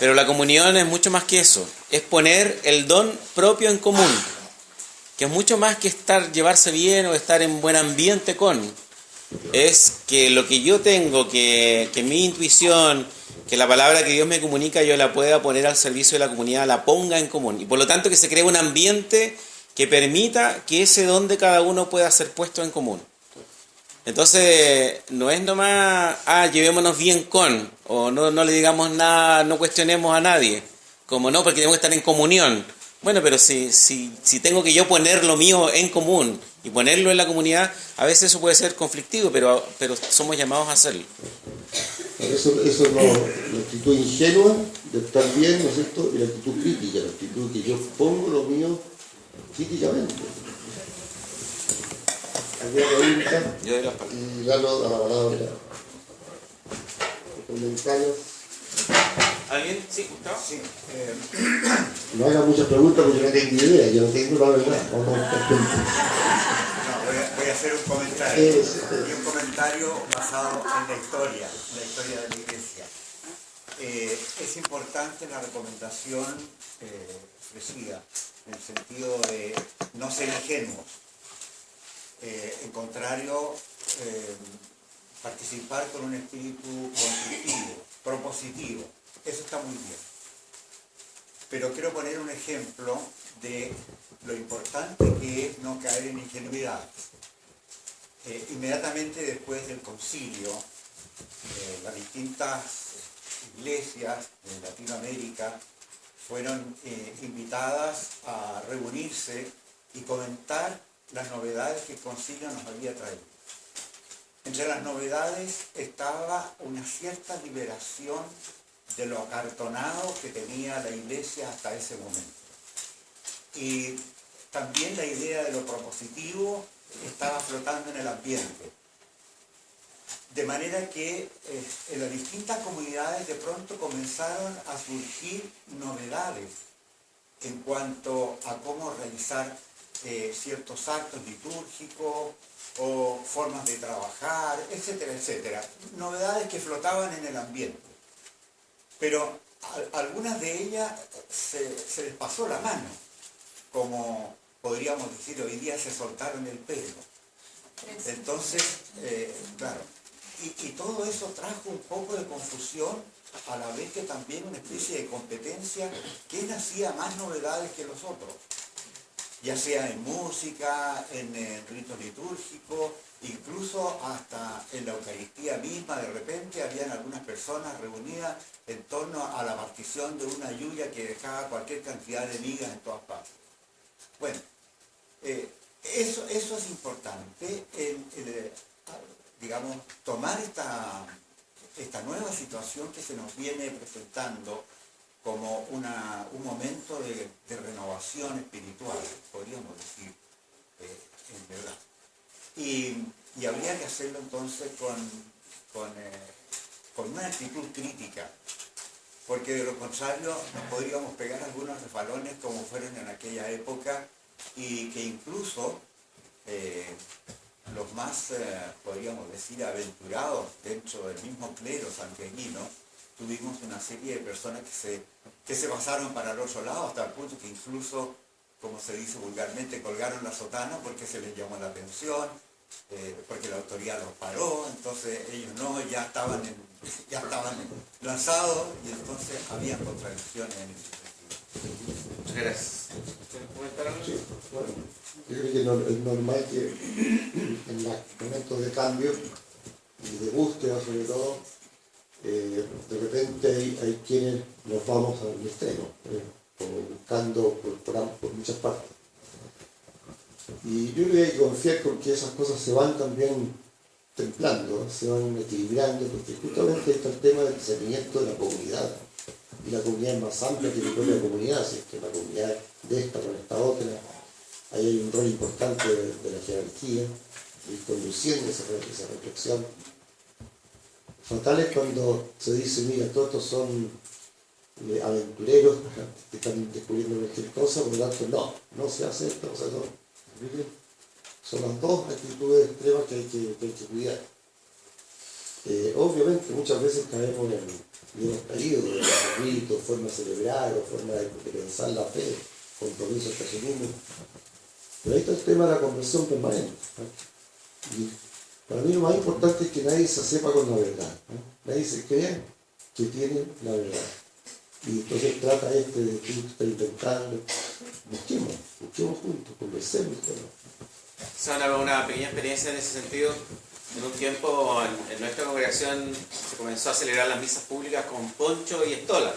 pero la comunión es mucho más que eso, es poner el don propio en común, que es mucho más que llevarse bien o estar en buen ambiente con, es que lo que yo tengo, que mi intuición, que la palabra que Dios me comunica yo la pueda poner al servicio de la comunidad, la ponga en común, y por lo tanto que se cree un ambiente que permita que ese don de cada uno pueda ser puesto en común. Entonces, no es nomás, llevémonos bien con, o no le digamos nada, no cuestionemos a nadie, como no, porque tenemos que estar en comunión. Bueno, pero si tengo que yo poner lo mío en común y ponerlo en la comunidad, a veces eso puede ser conflictivo, pero somos llamados a hacerlo. Eso es la actitud ingenua de estar bien, ¿no es cierto? Y la actitud crítica, la actitud que yo pongo lo mío críticamente. ¿Alguna pregunta? Yo doy las palabras. Y darlo a la palabra. Comentarios. ¿Alguien? Sí, Gustavo. Sí, No hagan muchas preguntas porque no tengo idea, yo no tengo la verdad. Vamos a estar atentos. voy a hacer un comentario. Sí. Y un comentario basado en la historia de la Iglesia. Es importante la recomendación ofrecida, en el sentido de no ser ingenuos. En contrario, participar con un espíritu constructivo, propositivo. Eso está muy bien. Pero quiero poner un ejemplo de lo importante que es no caer en ingenuidad. Inmediatamente después del concilio, las distintas iglesias de Latinoamérica fueron invitadas a reunirse y comentar las novedades que el concilio nos había traído. Entre las novedades estaba una cierta liberación de lo acartonado que tenía la iglesia hasta ese momento. Y también la idea de lo propositivo estaba flotando en el ambiente. De manera que en las distintas comunidades de pronto comenzaron a surgir novedades en cuanto a cómo realizar ciertos actos litúrgicos o formas de trabajar, etcétera, etcétera. Novedades que flotaban en el ambiente. Pero algunas de ellas se les pasó la mano, como podríamos decir hoy día se soltaron el pelo. Entonces, claro, y todo eso trajo un poco de confusión, a la vez que también una especie de competencia. ¿Quién hacía más novedades que los otros? Ya sea en música, en ritos litúrgicos, incluso hasta en la Eucaristía misma. De repente habían algunas personas reunidas en torno a la partición de una lluvia que dejaba cualquier cantidad de migas en todas partes. Bueno, eso es importante, digamos, tomar esta nueva situación que se nos viene presentando como un momento de renovación espiritual, podríamos decir, en verdad. Y habría que hacerlo entonces con una actitud crítica, porque de lo contrario nos podríamos pegar algunos refalones como fueron en aquella época, y que incluso los más, podríamos decir, aventurados dentro del mismo clero santiaguino, tuvimos una serie de personas que se pasaron para el otro lado, hasta el punto que incluso, como se dice vulgarmente, colgaron la sotana porque se les llamó la atención, porque la autoridad los paró. Entonces ellos ya estaban lanzados, y entonces había contradicciones en ese sentido. Muchas gracias. ¿Quieres comentar algo? Sí, bueno, yo creo que es normal que en los momentos de cambio y de búsqueda sobre todo, de repente hay quienes nos vamos al extremo, como buscando por muchas partes. Y yo creo que hay que confiar con que esas cosas se van también templando, se van equilibrando, porque justamente está el tema del discernimiento de la comunidad. Y la comunidad es más amplia que mi propia comunidad, si es que la comunidad de esta con esta otra, ahí hay un rol importante de la jerarquía, y conduciendo esa reflexión. Fatal es cuando se dice, mira, todos estos son aventureros que están descubriendo cualquier cosa, por lo tanto no se hace esto, o sea, no. Son las dos actitudes extremas que hay que cuidar. Obviamente muchas veces caemos en hemos caído en ritos, forma de celebrar o forma de pensar la fe, compromisos que asumimos. Pero ahí está el tema de la conversión permanente, ¿no? Y para mí lo más importante es que nadie se sepa con la verdad, ¿no? Nadie se crea que tiene la verdad. Y entonces trata de tú estás inventando. Busquemos juntos, conversemos. Esa es una pequeña experiencia en ese sentido. En un tiempo en nuestra congregación se comenzó a celebrar las misas públicas con poncho y estola.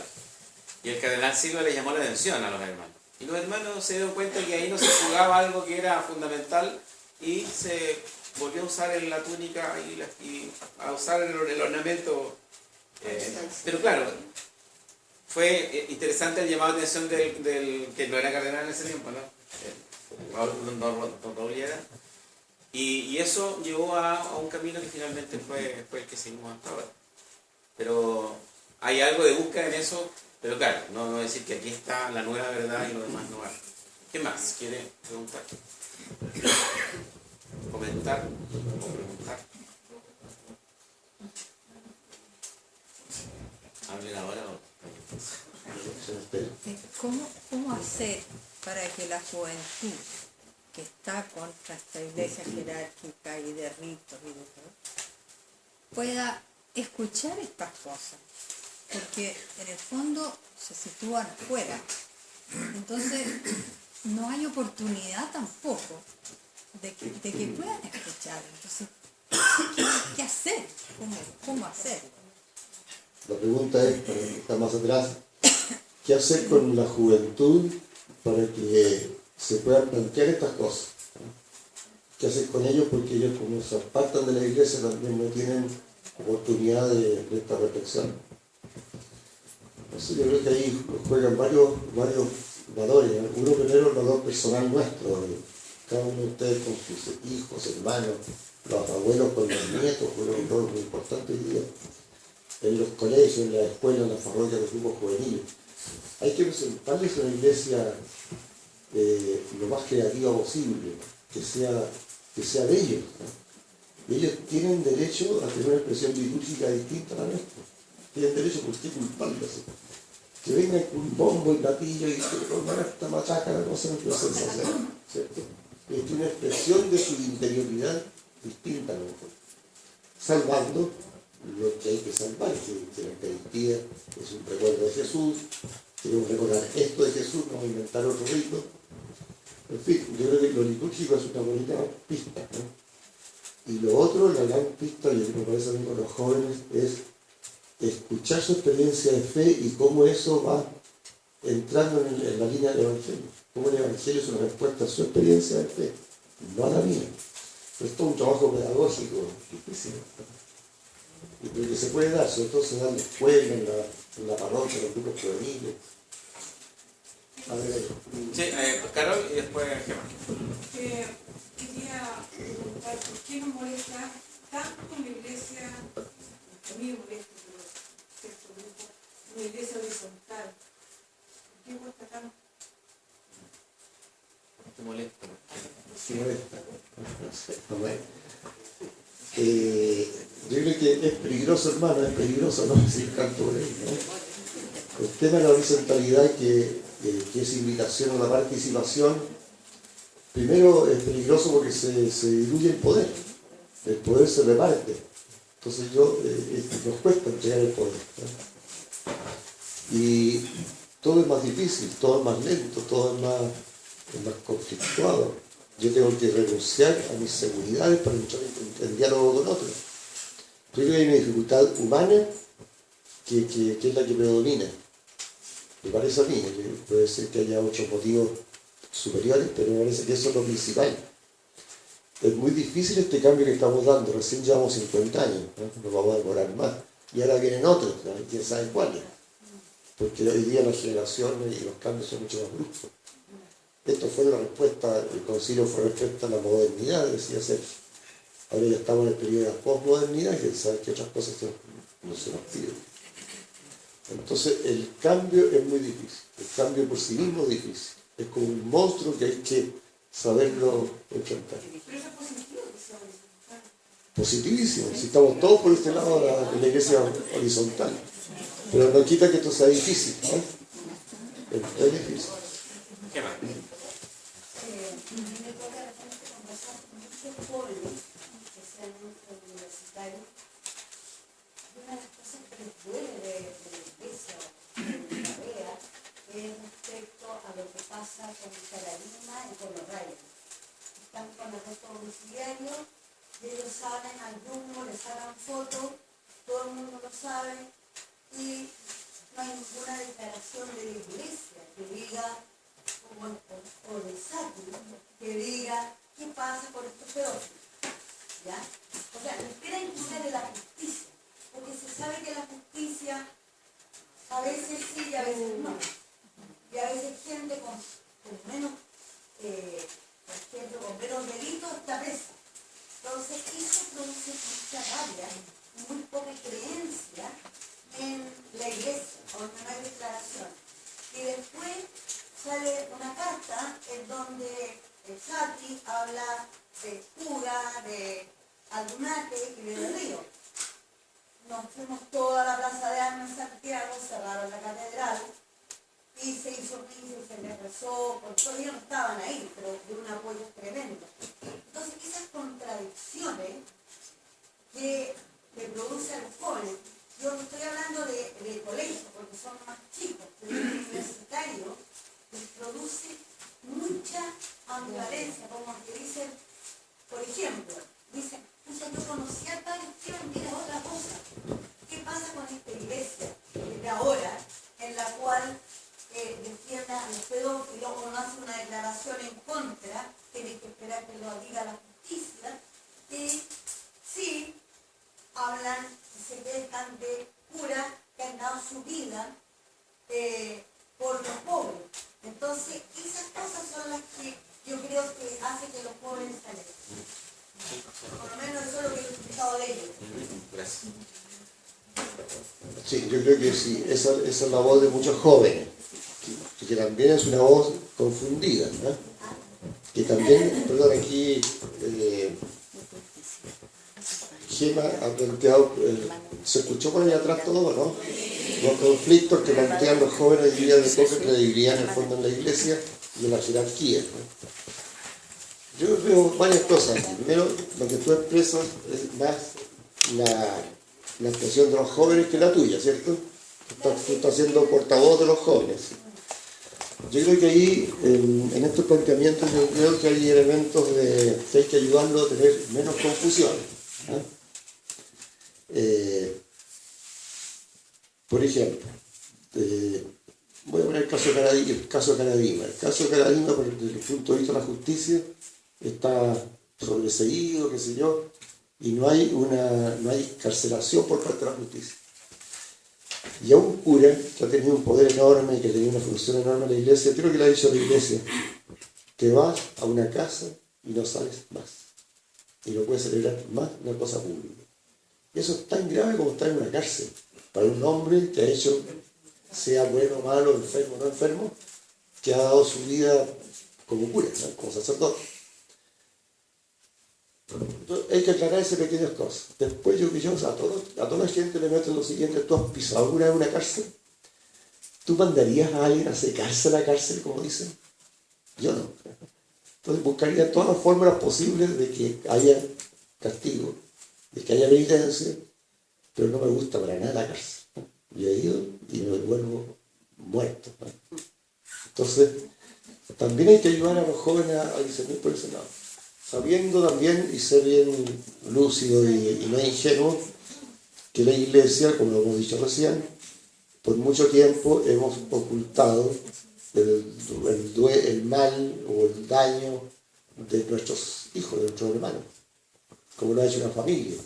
Y el cardenal Silva le llamó la atención a los hermanos. Y los hermanos se dieron cuenta que ahí no se jugaba algo que era fundamental y se volvió a usar la túnica y a usar el ornamento. Pero claro, fue interesante el llamado de atención del que no era cardenal en ese tiempo, ¿no? Don Raúl era. Y eso llevó a un camino que finalmente fue el que seguimos hasta ahora. Pero hay algo de búsqueda en eso, pero claro, no decir que aquí está la nueva verdad y lo demás no vale. ¿Qué más quiere preguntar? ¿Comentar o preguntar? Hablen ahora o... ¿Cómo hacer para que la juventud que está contra esta iglesia jerárquica y de ritos y de todo, pueda escuchar estas cosas? Porque en el fondo se sitúan afuera. Entonces no hay oportunidad tampoco de que puedan escuchar. Entonces, ¿qué hacer? ¿Cómo hacerlo? La pregunta es, para que está más atrás, ¿qué hacer con la juventud para que se puedan plantear estas cosas? ¿Qué hacer con ellos? Porque ellos, como se apartan de la iglesia, también no tienen oportunidad de esta reflexión. Entonces yo creo que ahí juegan varios valores. Uno primero, el valor personal nuestro. Cada uno de ustedes con sus hijos, hermanos, los abuelos con los nietos, juegan un rol muy importante hoy día. En los colegios, en las escuelas, en las parroquias, los grupos juveniles. Hay que presentarles una iglesia lo más creativa posible, que sea de ellos, ¿no? Ellos tienen derecho a tener una expresión litúrgica distinta a la nuestra. Tienen derecho, ¿por qué culparlos? Que vengan con un bombo y platillo y que hermano, esta machaca, no se nos procesa hacer, ¿cierto? Es una expresión de su interioridad distinta a la nuestra, salvando lo que hay que salvar, que la Eucaristía es un recuerdo de Jesús, queremos recordar esto de Jesús, no inventar otro rito. En fin, yo creo que lo litúrgico es una bonita pista, ¿no? Y lo otro, la gran pista, y que me parece a mí con los jóvenes, es escuchar su experiencia de fe y cómo eso va entrando en la línea del Evangelio. Cómo el Evangelio es una respuesta a su experiencia de fe, no a la mía. Esto es un trabajo pedagógico difícil, y que se puede dar, sobre todo se da en la escuela, en la parroquia, en los grupos juveniles. A ver, Sí, Carol y después Gemma. Quería preguntar, ¿por qué nos molesta tanto la iglesia, a mí me molesta, pero cierto grupo, una iglesia horizontal? ¿Por qué cuesta tanto? Te molesta. si molesta. Yo creo que es peligroso, hermano, es peligroso no decir canto por ahí, ¿no? El tema de la horizontalidad que es invitación a la participación, primero es peligroso porque se diluye el poder se reparte, entonces nos cuesta entregar el poder, ¿no? Y todo es más difícil, todo es más lento, todo es más conflictuado. Yo tengo que renunciar a mis seguridades para entrar en diálogo con otros. Yo creo que hay una dificultad humana que es la que predomina. Me parece a mí, que puede ser que haya otros motivos superiores, pero me parece que eso es lo principal. Es muy difícil este cambio que estamos dando, recién llevamos 50 años, ¿no? Nos vamos a demorar más. Y ahora vienen otros, ¿no? Quién sabe cuáles. Porque hoy día las generaciones y los cambios son mucho más bruscos. Esto fue la respuesta, el concilio fue respuesta a la modernidad, decía Sergio. Ahora ya estamos en el periodo de la posmodernidad, que sabe que otras cosas no se nos piden. Entonces el cambio es muy difícil, el cambio por sí mismo es difícil. Es como un monstruo que hay que saberlo enfrentar. Pero eso es positivo que sea horizontal. Positivísimo, si estamos todos por este lado de la iglesia horizontal. Pero no quita que esto sea difícil, ¿no? Es difícil. ¿Qué más? Me toca de repente conversar con muchos jóvenes, especialmente universitarios, y una de las cosas que les duele de la iglesia, de la carrera, es respecto a lo que pasa con Carolina y con los rayos. Están con arresto domiciliario y ellos salen al rumbo, les hagan fotos, todo el mundo lo sabe y no hay ninguna declaración de la iglesia que diga o de Sati, que diga qué pasa con estos pedófilos, ¿ya? O sea, espera incluso de la justicia, porque se sabe que la justicia a veces sí y a veces no, y a veces gente con menos, por ejemplo, con menos delitos está presa. Entonces eso produce mucha rabia y muy poca creencia en la iglesia, donde no hay declaración. Y después sale una carta en donde el Sati habla de cura, de Aldunate y de Río. Nos fuimos toda la plaza de armas en Santiago, cerraron la catedral y se hizo misa y se les rezó, por todo ellos no estaban ahí, pero de un apoyo tremendo. Entonces esas contradicciones que le produce a los jóvenes, yo no estoy hablando de colegio porque son más chicos, pero el universitario les produce mucha ambivalencia, como que dicen, por ejemplo, dicen, yo conocí a tal Esteban, mira otra cosa. ¿Qué pasa con esta iglesia de ahora, en la cual defiende a los pedófilos o no hace una declaración en contra, tiene que esperar que lo diga la justicia, y sí hablan y se quejan de curas que han dado su vida por los pobres? Entonces, esas cosas son las que yo creo que hacen que los jóvenes salgan. Por lo menos eso es lo que he escuchado de ellos. Gracias. Sí, yo creo que sí, esa es la voz de muchos jóvenes, que también es una voz confundida, ¿no? Que también, perdón, aquí Gema ha planteado, se escuchó por allá atrás todo, ¿no? Los conflictos que plantean los jóvenes hoy día de poca credibilidad en el fondo en la iglesia y en la jerarquía, ¿no? Yo veo varias cosas. Primero, lo que tú expresas es más la expresión de los jóvenes que la tuya, ¿cierto? Tú estás siendo portavoz de los jóvenes. Yo creo que ahí, en estos planteamientos, yo creo que hay elementos que hay que ayudarlo a tener menos confusión, ¿no? Por ejemplo, voy a poner el caso de Caradima. El caso de Caradima, desde el punto de vista de la justicia, está sobreseído, qué sé yo, y no hay carcelación por parte de la justicia. Y a un cura que ha tenido un poder enorme y que ha tenido una función enorme en la iglesia, creo que le ha dicho a la iglesia que vas a una casa y no sales más. Y no puedes celebrar más una cosa pública. Y eso es tan grave como estar en una cárcel. Para un hombre que ha hecho, sea bueno, malo, enfermo, no enfermo, que ha dado su vida como cura, ¿no? Como sacerdote. Entonces, hay que aclarar esas pequeñas cosas. Después a toda la gente le meto lo siguiente: tú has pisado alguna vez una cárcel, ¿tú mandarías a alguien a secarse a la cárcel, como dicen? Yo no. Entonces buscaría todas las fórmulas posibles de que haya castigo, de que haya penitencia, pero no me gusta para nada la cárcel. Yo he ido y me vuelvo muerto. Entonces, también hay que ayudar a los jóvenes a discernir por ese lado, sabiendo también y ser bien lúcido y no ingenuo que la iglesia, como lo hemos dicho recién, por mucho tiempo hemos ocultado el mal o el daño de nuestros hijos, de nuestros hermanos, como lo ha hecho una familia.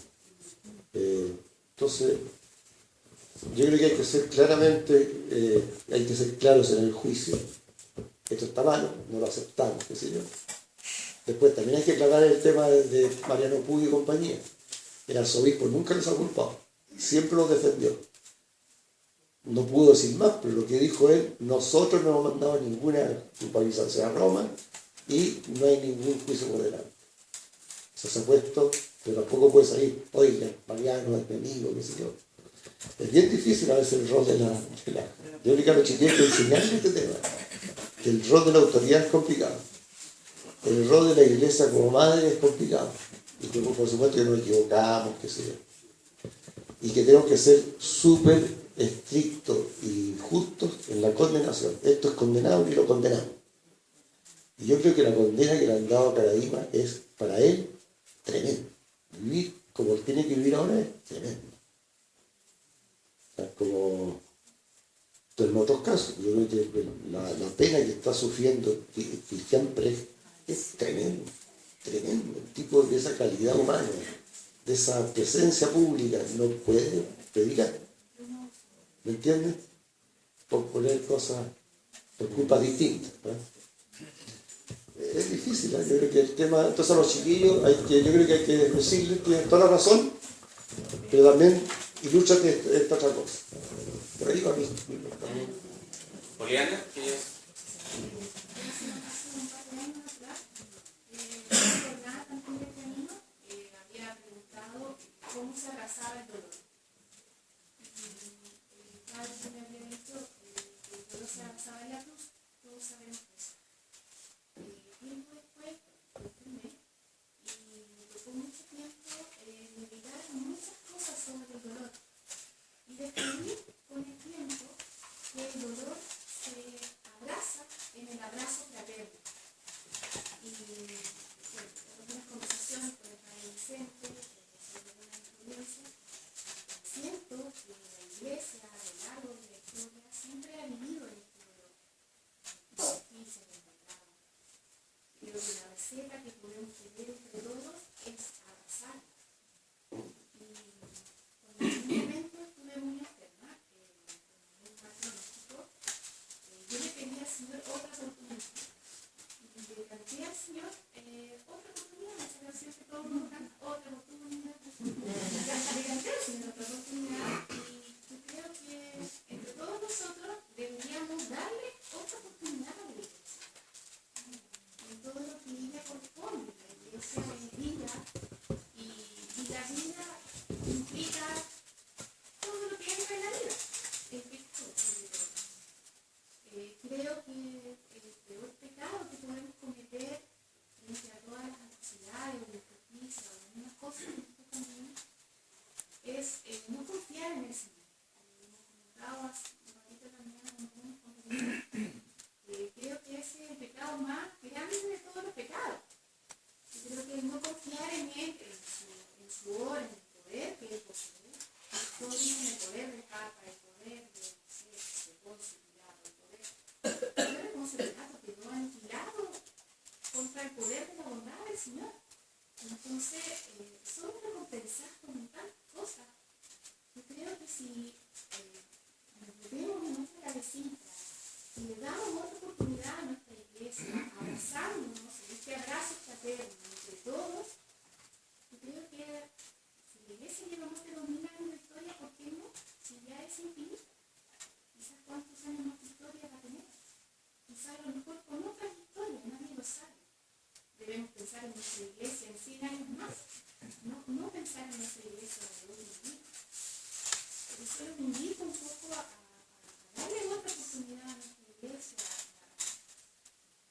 Entonces, yo creo que hay que ser hay que ser claros en el juicio. Esto está mal, no lo aceptamos, qué sé yo. Después también hay que aclarar el tema de Mariano Puig y compañía. El arzobispo nunca los ha culpado, siempre los defendió. no pudo decir más, pero lo que dijo él, nosotros no hemos mandado ninguna culpabilización a Roma y no hay ningún juicio por delante. Eso se ha puesto, pero tampoco puede salir, oiga, Mariano es mi amigo, qué sé yo. Es bien difícil a veces el rol de la yo creo que a los chiquillos que enseñarles este tema, que el rol de la autoridad es complicado, el rol de la iglesia como madre es complicado, y que por supuesto que nos equivocamos, qué sé yo, y que tenemos que ser súper estrictos y justos en la condenación. Esto es condenable y lo condenamos. Y yo creo que la condena que le han dado a Paradigma es para él tremendo. Vivir como él tiene que vivir ahora es tremendo. O sea, como en otros casos, yo creo que la pena que está sufriendo Cristian Prez es tremendo, tremendo. El tipo de esa calidad humana, de esa presencia pública, no puede predicar. ¿Me entiendes? Por poner cosas, por culpas distintas, ¿no? Es difícil, ¿eh? Yo creo que el tema, entonces a los chiquillos, yo creo que hay que decirles, tienen toda la razón, pero también ilústrate esta otra cosa. Por ahí va mi también. Poliana, ¿qué es? Había preguntado cómo se abrazaba el dolor. El padre que me había dicho que el dolor se abrazaba en la cruz, todos sabemos eso. Tiempo después, lo firmé y me tocó mucho tiempo meditar muchas cosas sobre el dolor. Y descubrí con el tiempo que el dolor se abraza en el abrazo fraterno. Y bueno, en algunas conversaciones con el padre Vicente, sobre una experiencia, siento que la iglesia a lo largo de la historia siempre ha vivido en este dolor. Difícil de encontrar. Creo que la receta que podemos tener entre todos es abrazar. Y cuando en un momento estuve muy enferma, con un pronóstico, yo le pedí al Señor otra oportunidad. Y le canté al Señor otra oportunidad, esa canción que todos nos cantan, otra oportunidad. Le canté al Señor otra oportunidad y yo creo que entre todos nosotros deberíamos darle otra oportunidad a la iglesia. En todo lo que ella corresponde, la iglesia es vida y la vida implica todo lo que entra en la vida. Es Cristo. Creo que el peor pecado que podemos cometer frente a todas las atrocidades o injusticias o las mismas cosas que nosotros también es no confiar en el Señor. Hemos comentado un ratito también con algunos compañeros. Creo que ese es el pecado más grande de todos los pecados. Yo creo que no confiar en Él, en su obra, en el poder que Él posee. Todo dice en el poder de Papa, el poder de Poncio Pilato, el poder de Poncio Pilato quedó aniquilado contra el poder de la bondad del Señor. Entonces, somos recompensados con tantas cosas. Yo creo que si nos metemos en nuestra cabecita, si le damos otra oportunidad a nuestra iglesia, abrazándonos en este abrazo fraterno entre todos, yo creo que si la iglesia lleva más de 2000 años de historia, ¿por qué no? Si ya es infinita. Quizás cuántos años más de historia va a tener. Quizás a lo mejor con otras historias, nadie lo sabe. Debemos pensar en nuestra iglesia en 100 años más. No pensar en nuestra iglesia de hoy en día. Por eso los invito un poco a darle otra oportunidad a nuestra iglesia,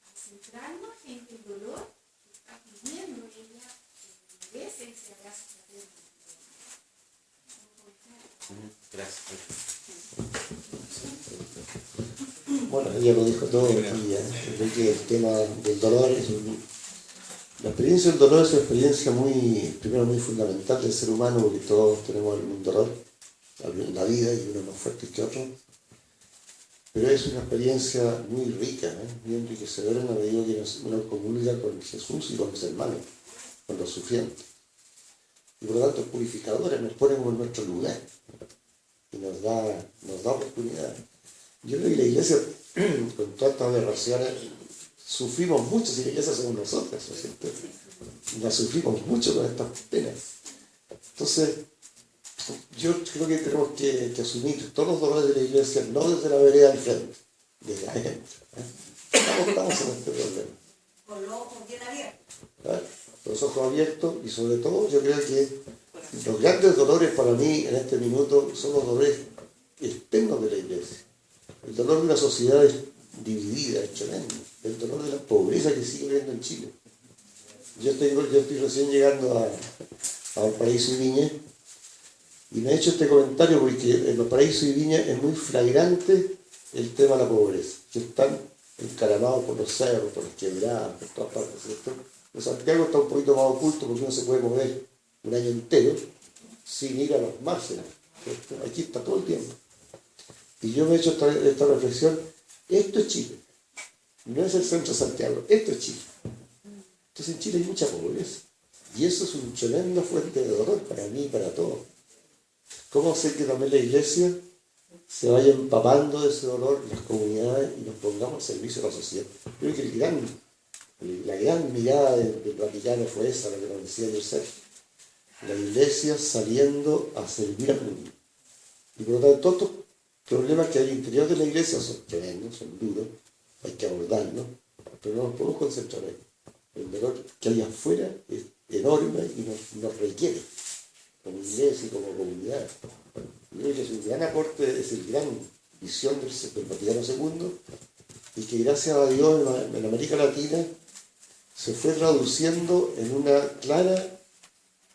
a centrarnos en el dolor que está viviendo ella, que merece ese abrazo fraterno. Gracias. Bueno, ella lo dijo todo, y creo que el tema del dolor es la experiencia del dolor es una experiencia primero muy fundamental del ser humano, porque todos tenemos algún dolor en la vida y uno más fuerte que otro, pero es una experiencia muy rica, muy enriquecedora en la medida que uno comulga con Jesús y con los hermanos, con los sufrientes, y por lo tanto es purificadora, nos pone en nuestro lugar y nos da oportunidad. Yo creo que la iglesia, con todas estas aberraciones, sufrimos mucho, si la iglesia somos nosotros, ¿no es cierto? La sufrimos mucho con estas penas. Entonces, yo creo que tenemos que asumir todos los dolores de la iglesia, no desde la vereda al frente, desde adentro. Estamos en este problema. Con los ojos bien abiertos. ¿Verdad? Los ojos abiertos, y sobre todo yo creo que los grandes dolores para mí en este minuto son los dolores externos de la iglesia. El dolor de una sociedad dividida es tremendo. El dolor de la pobreza que sigue habiendo en Chile. Yo estoy recién llegando a Valparaíso y Viña, y me he hecho este comentario porque en Valparaíso y Viña es muy flagrante el tema de la pobreza, que están encaramados por los cerros, por las quebradas, por todas partes, ¿cierto? En Santiago está un poquito más oculto porque uno se puede mover un año entero sin ir a los márgenes, ¿cierto? Aquí está todo el tiempo. Y yo me he hecho esta reflexión, esto es Chile, no es el centro de Santiago, esto es Chile. Entonces en Chile hay mucha pobreza, y eso es una tremenda fuente de dolor para mí y para todos. ¿Cómo hacer que también la iglesia se vaya empapando de ese dolor en las comunidades y nos pongamos al servicio de la sociedad? Creo que la gran mirada del Vaticano fue esa, lo que nos decía José. La iglesia saliendo a servir al mundo. Y por lo tanto, todos estos problemas que hay al interior de la iglesia son tremendos, son duros, hay que abordarlos, pero no nos podemos concentrar ahí. El dolor que hay afuera es enorme y nos requiere, como iglesia y como comunidad. Yo creo que es un gran aporte, es el gran visión del Vaticano II, y que gracias a Dios en América Latina se fue traduciendo en una clara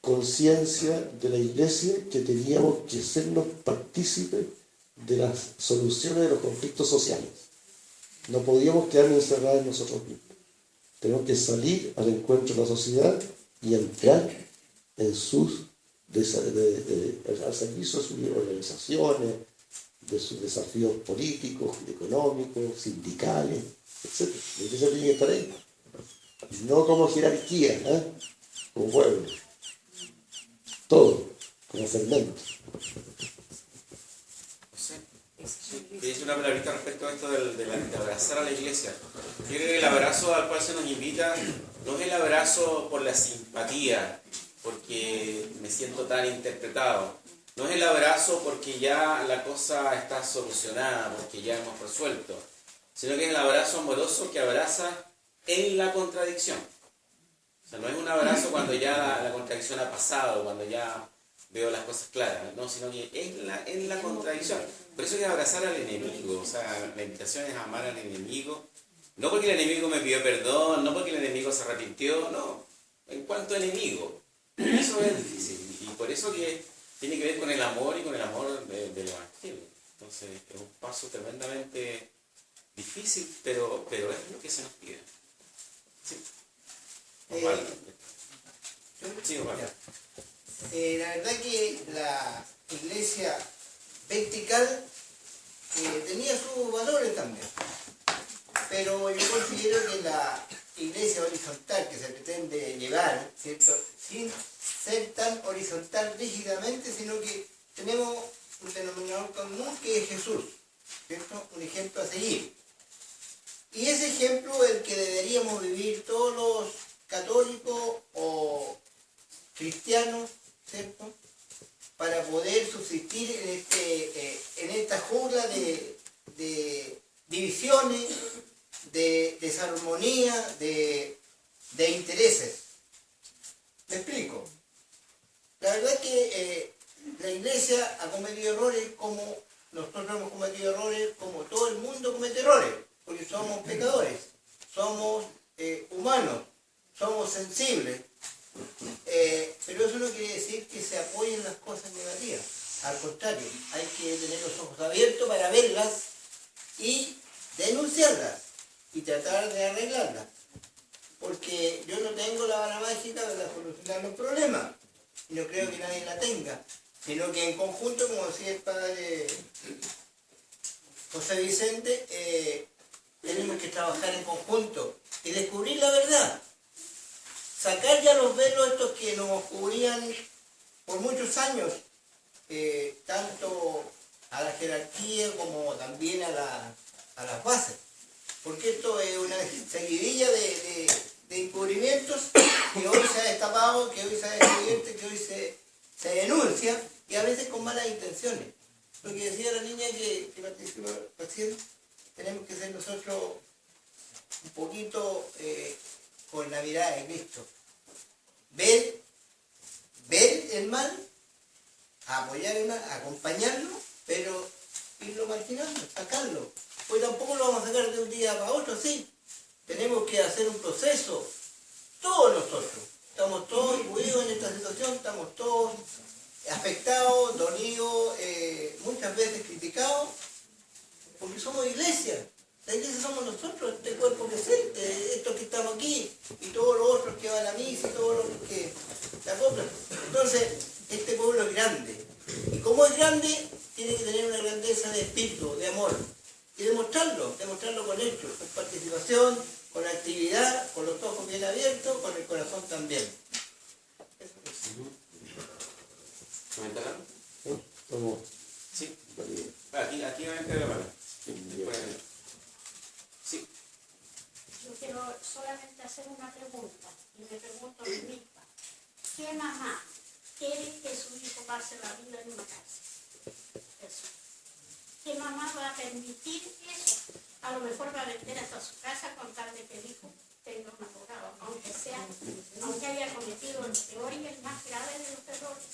conciencia de la iglesia que teníamos que sernos partícipes de las soluciones de los conflictos sociales. No podíamos quedarnos encerrados en nosotros mismos. Tenemos que salir al encuentro de la sociedad y entrar en al servicio de sus organizaciones, de sus desafíos políticos, económicos, sindicales, etc. La iglesia tiene que estar ahí. No como jerarquía, como pueblo. Todo, como fermento. Quería decir una palabrita respecto a esto de abrazar a la iglesia. Yo creo que el abrazo al cual se nos invita no es el abrazo por la simpatía, porque me siento tan interpretado. No es el abrazo porque ya la cosa está solucionada, porque ya hemos resuelto, sino que es el abrazo amoroso que abraza en la contradicción. O sea, no es un abrazo cuando ya la contradicción ha pasado, cuando ya veo las cosas claras, no, sino que en la contradicción. Por eso hay que abrazar al enemigo. O sea, la invitación es amar al enemigo, no porque el enemigo me pidió perdón, no porque el enemigo se arrepintió, no, en cuanto enemigo. Eso es difícil, y por eso que tiene que ver con el amor y con el amor del Evangelio. Entonces es un paso tremendamente difícil, pero es lo que se nos pide. Sí. Osvaldo. Sí, Osvaldo. La verdad que la iglesia vertical tenía sus valores también, pero yo considero que la iglesia horizontal que se pretende llevar, ¿cierto?, sin ser tan horizontal rígidamente, sino que tenemos un denominador común que es Jesús, ¿cierto?, un ejemplo a seguir. Y ese ejemplo es el que deberíamos vivir todos los católicos o cristianos, ¿cierto?, para poder subsistir en esta jungla de divisiones, de desarmonía, de intereses. ¿Me explico? La verdad es que la iglesia ha cometido errores como nosotros hemos cometido errores, como todo el mundo comete errores, porque somos pecadores, somos humanos, somos sensibles. Pero eso no quiere decir que se apoyen las cosas negativas. Al contrario, hay que tener los ojos abiertos para verlas y denunciarlas y tratar de arreglarlas. Porque yo no tengo la vara mágica para solucionar los problemas, y no creo que nadie la tenga, sino que en conjunto, como decía el padre José Vicente, tenemos que trabajar en conjunto y descubrir la verdad. Sacar ya los velos estos que nos cubrían por muchos años, tanto a la jerarquía como también a las bases. Porque esto es una seguidilla de encubrimientos que hoy se ha destapado, que hoy se ha descubierto, que hoy se denuncia, y a veces con malas intenciones. Lo que decía la niña que participó recién, tenemos que ser nosotros un poquito con la mirada de Cristo. Ver el mal, apoyar el mal, acompañarlo, pero irlo marginando, sacarlo. Pues tampoco lo vamos a sacar de un día para otro, sí. Tenemos que hacer un proceso, todos nosotros. Estamos todos imbuidos en esta situación, estamos todos afectados, dolidos, muchas veces criticados, porque somos iglesia. La iglesia somos nosotros, este cuerpo presente, estos que estamos aquí, y todos los otros que van a misa, y todos los que se acoplan. Entonces, este pueblo es grande. Y como es grande, tiene que tener una grandeza de espíritu, de amor. Y demostrarlo con hechos, con participación, con actividad, con los ojos bien abiertos, con el corazón también. Eso es. ¿Comentar algo? Como Sí. Aquí va a entrar la palabra. Después. Sí. Yo quiero solamente hacer una pregunta, y me pregunto a mí misma. ¿Qué mamá quiere que su hijo pase la vida en una cárcel? Eso. ¿Qué mamá va a permitir eso? A lo mejor va a vender hasta su casa con tal de que el hijo tenga un abogado, aunque haya cometido el peor y el más grave de los errores.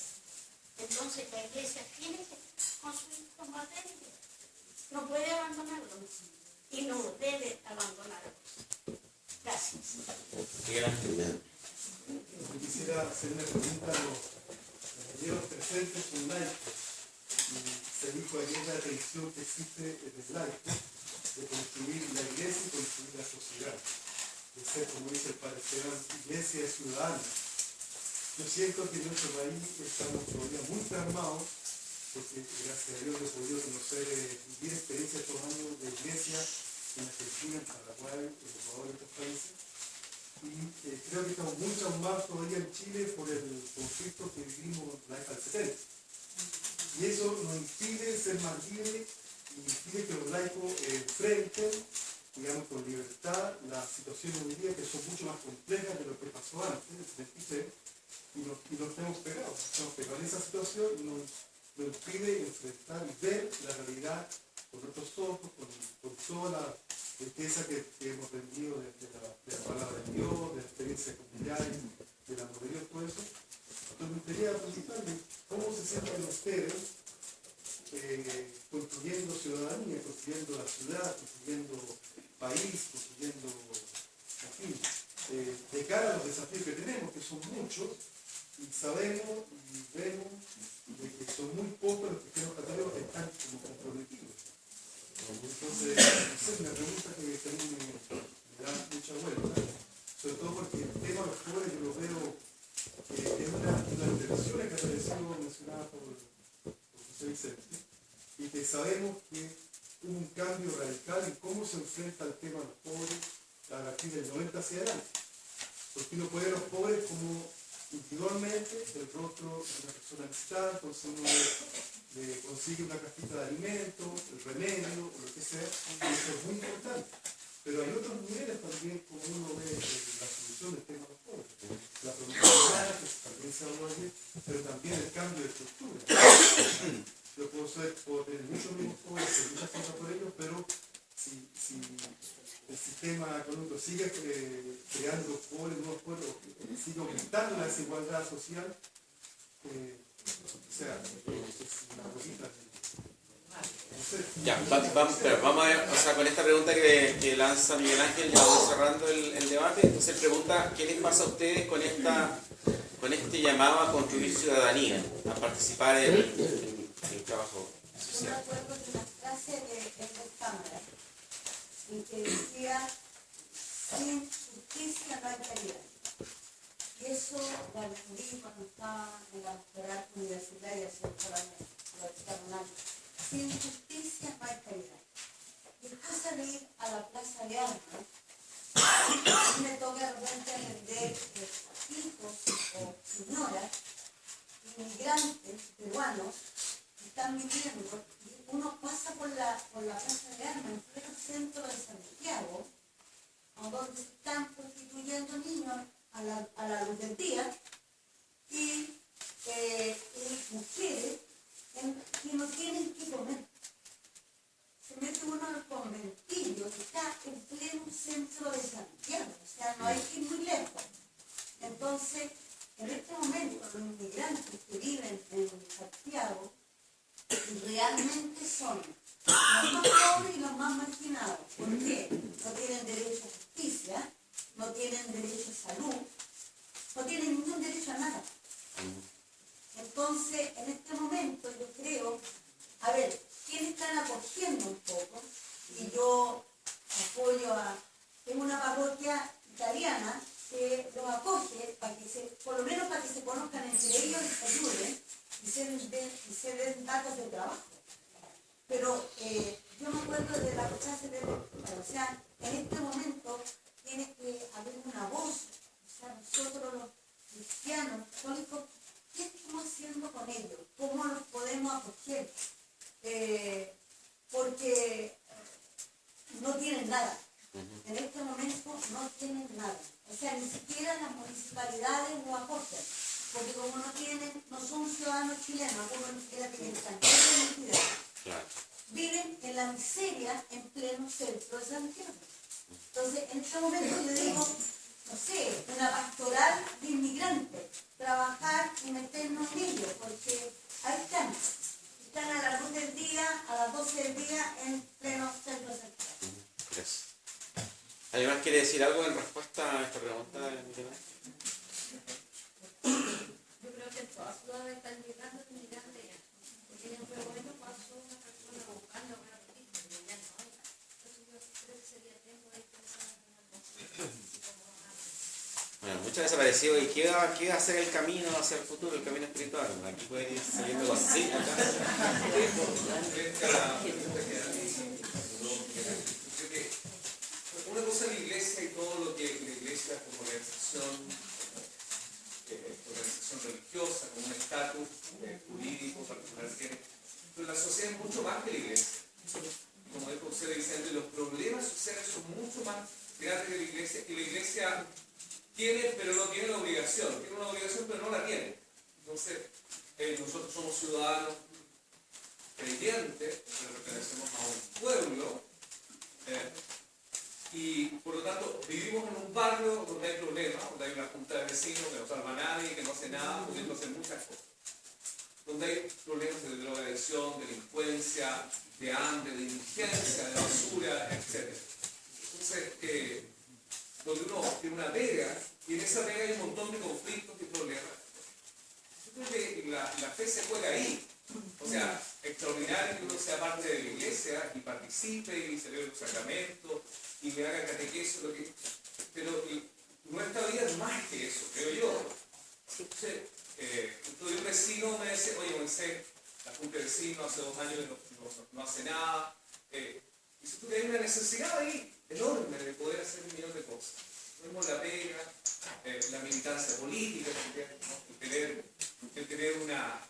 Entonces la iglesia tiene que construir con materia. No puede abandonarlo y no debe abandonarlos. Gracias. Yo quisiera hacer una pregunta a los compañeros presentes con laicos. Se dijo ayer la tensión que existe en el laico de construir la iglesia y construir la sociedad. De ser, como dice el padre Esteban, iglesia de ciudadanos. Yo siento que en nuestro país estamos todavía muy traumados, porque gracias a Dios he podido conocer, vivir experiencias estos años de iglesia en Argentina, en Paraguay, en Ecuador y otros países. Y creo que estamos muy traumados todavía en Chile por el conflicto que vivimos en la década del 70. Y eso nos impide ser más libres y impide que los laicos enfrenten, digamos, con libertad las situaciones hoy día que son mucho más complejas de lo que pasó antes, en el 76, y nos tenemos pegados. Estamos pegados en esa situación y nos impide enfrentar y ver la realidad con otros ojos, con toda la riqueza que hemos aprendido de la palabra de Dios, de la experiencia familiar, del amor de Dios, todo eso. Entonces me gustaría preguntarle cómo se sienten ustedes construyendo ciudadanía, construyendo la ciudad, construyendo país, construyendo, en fin, de cara a los desafíos que tenemos, que son muchos, y sabemos y vemos de que son muy pocos los cristianos católicos que están como comprometidos. Entonces, no sé, una pregunta que también me da mucha vuelta, sobre todo porque el tema de los pobres yo lo veo es una de las tensiones que ha aparecido mencionada por José Vicente, y que sabemos que hubo un cambio radical en cómo se enfrenta el tema de los pobres a partir del 90 hacia adelante. Porque uno puede ver a los pobres como individualmente el rostro de una persona necesitada, entonces uno le consigue una cajita de alimentos, el remedio, o lo que sea, y eso es muy importante. Pero hay otros niveles también como uno ve la solución del tema de los pobres. La productividad, que también se habló ayer, pero también el cambio de estructura. Yo puedo tener muchos mismos pobres, hacer muchas cosas por ellos, pero si el sistema económico sigue creando pobres, nuevos pobres, sigue aumentando la desigualdad social, o sea, es una bolita. No sé. Ya, pero vamos a ver, o sea, con esta pregunta que lanza Miguel Ángel, ya vamos cerrando el debate. Entonces él pregunta, ¿qué les pasa a ustedes con este llamado a construir ciudadanía, a participar en el trabajo Yo me social? acuerdo de una frase de Edward Cámara, en que decía, sin justicia no hay caridad. Y eso lo descubrí cuando estaba en la doctoral universitaria hace 8 años, lo explicaron antes. Sin justicia no hay caridad. Y después salir a la plaza de armas, me toca de repente atender hijos o señoras, inmigrantes peruanos, que están viviendo, y uno pasa por la plaza de armas, en pleno centro de Santiago, donde se están prostituyendo niños a la luz del día, y mujeres que no tienen que comer. Se mete uno al conventillo que está en pleno centro de Santiago, o sea, no hay que ir muy lejos. Entonces, en este momento, los inmigrantes que viven en Santiago realmente son los más pobres y los más marginados. ¿Por qué? No tienen derecho a justicia, no tienen derecho a salud, no tienen ningún derecho a nada. Entonces, en este momento yo creo, a ver, ¿quiénes están acogiendo un poco? Y yo apoyo tengo una parroquia italiana que los acoge para que por lo menos para que se conozcan entre ellos y se ayuden y se den datos de trabajo. Pero yo me acuerdo de la clase o sea, en este momento tiene que haber una voz, o sea, nosotros los cristianos católicos, ¿qué estamos haciendo con ellos? ¿Cómo los podemos acoger? Porque no tienen nada. En este momento no tienen nada. O sea, ni siquiera las municipalidades lo acogen. Porque como no son ciudadanos chilenos, algunos ni siquiera tienen carnet de identidad. Claro. Viven en la miseria en pleno centro de Santiago. Entonces, en este momento yo digo, no sé, una pastoral de inmigrantes, trabajar y meternos en ellos, porque ahí están a la luz del día, a las 12 del día, en pleno centro de Santiago. Gracias. ¿Alguien más quiere decir algo en respuesta a esta pregunta, Miguel? Yo creo que en todas ciudades están llegando inmigrantes ya. Porque en el momento pasó una persona buscando una noticia y ya no hay. Entonces yo creo que sería tiempo de pensar en una cosa. Bueno, muchas veces parecido. ¿Y qué va a ser el camino hacia el futuro, el camino espiritual? Aquí puede ir saliendo algo así. Una cosa es la iglesia y todo lo que la iglesia como organización religiosa, como un estatus jurídico particular tiene, pero la sociedad es mucho más que la iglesia. Como dijo usted, Vicente, los problemas sociales son mucho más grandes que la iglesia, y la iglesia tiene, pero no tiene la obligación. Tiene una obligación, pero no la tiene. Entonces, nosotros somos ciudadanos creyentes, pero pertenecemos a un pueblo, y por lo tanto vivimos en un barrio donde hay problemas, donde hay una junta de vecinos que no salva a nadie, que no hace nada, pudiendo hacer muchas cosas. Donde hay problemas de drogadicción, delincuencia, de hambre, de indigencia, de basura, etc. Entonces, donde uno tiene una pega, y en esa pega hay un montón de conflictos y problemas. Yo creo que la fe se juega ahí. O sea, extraordinario que uno sea parte de la iglesia y participe y celebre los sacramentos y le haga catequesis, pero nuestra vida es más que eso, creo yo. Entonces, un vecino me dice, oye, Moisés, la junta de vecinos hace 2 años no hace nada. Y si tú tienes una necesidad ahí enorme de poder hacer un millón de cosas. Tenemos la pega, la militancia política, el tener una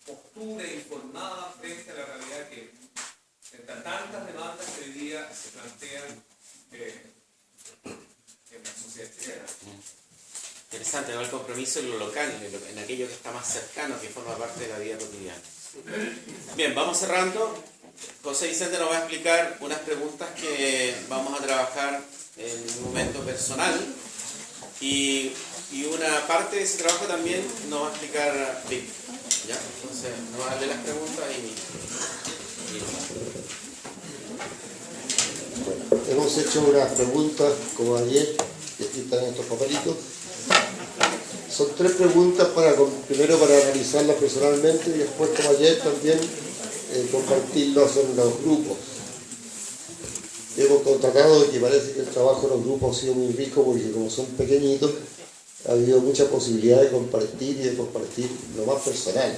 postura informada frente a la realidad que tantas demandas que hoy día se plantean en la sociedad chilena. Interesante, ¿no? El compromiso en lo local, en aquello que está más cercano, que forma parte de la vida cotidiana. Bien, vamos cerrando. José Vicente nos va a explicar unas preguntas que vamos a trabajar en un momento personal, y una parte de ese trabajo también nos va a explicar Víctor. ¿Ya? Entonces, nos va a darle las preguntas Bueno, hemos hecho unas preguntas como ayer, que aquí están estos papelitos. Son 3 preguntas primero para analizarlas personalmente y después, como ayer, también compartirlas en los grupos. Hemos constatado que parece que el trabajo en los grupos ha sido muy rico porque como son pequeñitos, ha habido mucha posibilidad de compartir y de compartir lo más personal.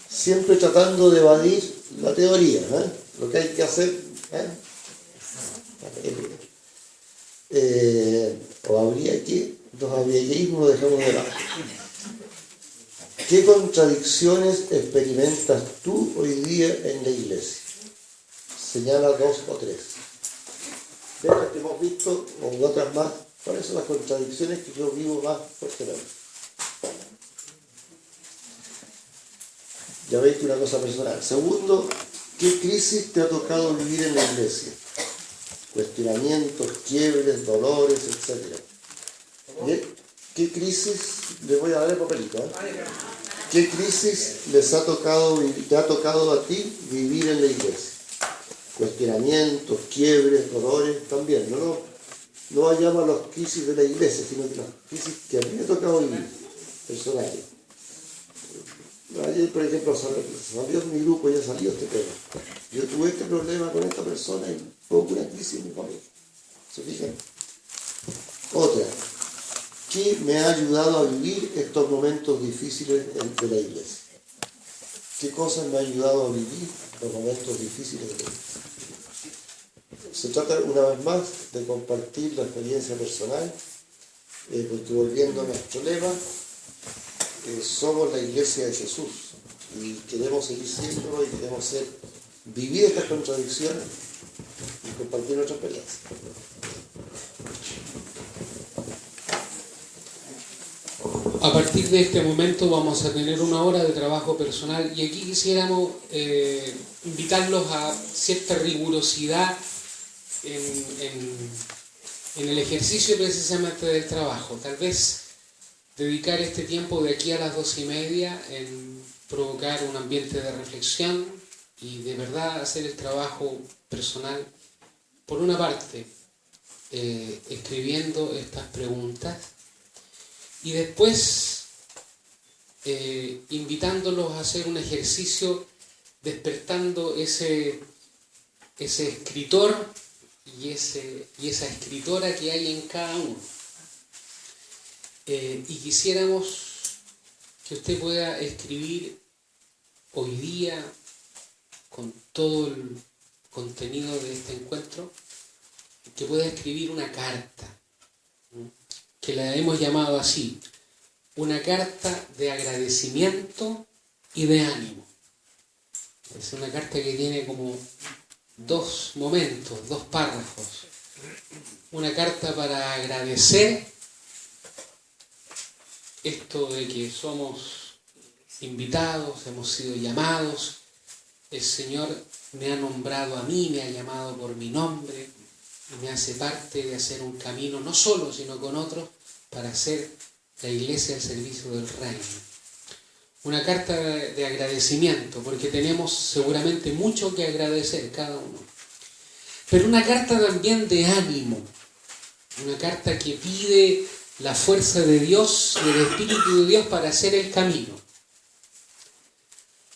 Siempre tratando de evadir la teoría, lo que hay que hacer, o habría que, los habríaísmos lo dejamos de lado. ¿Qué contradicciones experimentas tú hoy día en la iglesia? Señala 2 o 3. De las que hemos visto, o otras más, ¿cuáles son las contradicciones que yo vivo más fuertemente? Ya veis que una cosa personal. Segundo, ¿qué crisis te ha tocado vivir en la iglesia? Cuestionamientos, quiebres, dolores, etc. ¿Bien? ¿Qué crisis? Les voy a dar el papelito, ¿eh? ¿Qué crisis te ha tocado a ti vivir en la iglesia? Cuestionamientos, quiebres, dolores, también. No vayamos a las crisis de la iglesia, sino que las crisis que a mí me ha tocado vivir, personales. Ayer, por ejemplo, salió en mi grupo, ya salió este tema. Yo tuve este problema con esta persona y fue una crisis en mi familia. ¿Se fijan? Otra. ¿Qué me ha ayudado a vivir estos momentos difíciles de la iglesia? ¿Qué cosas me ha ayudado a vivir los momentos difíciles de la iglesia? Se trata una vez más de compartir la experiencia personal, porque volviendo a nuestro lema, somos la iglesia de Jesús y queremos seguir siéndolo y queremos vivir estas contradicciones y compartir nuestra experiencia. A partir de este momento vamos a tener una hora de trabajo personal y aquí quisiéramos invitarlos a cierta rigurosidad en el ejercicio precisamente del trabajo. Tal vez dedicar este tiempo de aquí a las 2:30 en provocar un ambiente de reflexión y de verdad hacer el trabajo personal. Por una parte, escribiendo estas preguntas y después invitándolos a hacer un ejercicio despertando ese escritor y esa escritora que hay en cada uno. Y quisiéramos que usted pueda escribir hoy día, con todo el contenido de este encuentro, que pueda escribir una carta, que la hemos llamado así, una carta de agradecimiento y de ánimo. Es una carta que tiene como 2 momentos, 2 párrafos. Una carta para agradecer esto de que somos invitados, hemos sido llamados, el Señor me ha nombrado a mí, me ha llamado por mi nombre y me hace parte de hacer un camino, no solo, sino con otros, para hacer la iglesia al servicio del reino. Una carta de agradecimiento, porque tenemos seguramente mucho que agradecer cada uno. Pero una carta también de ánimo, una carta que pide la fuerza de Dios y el Espíritu de Dios para hacer el camino.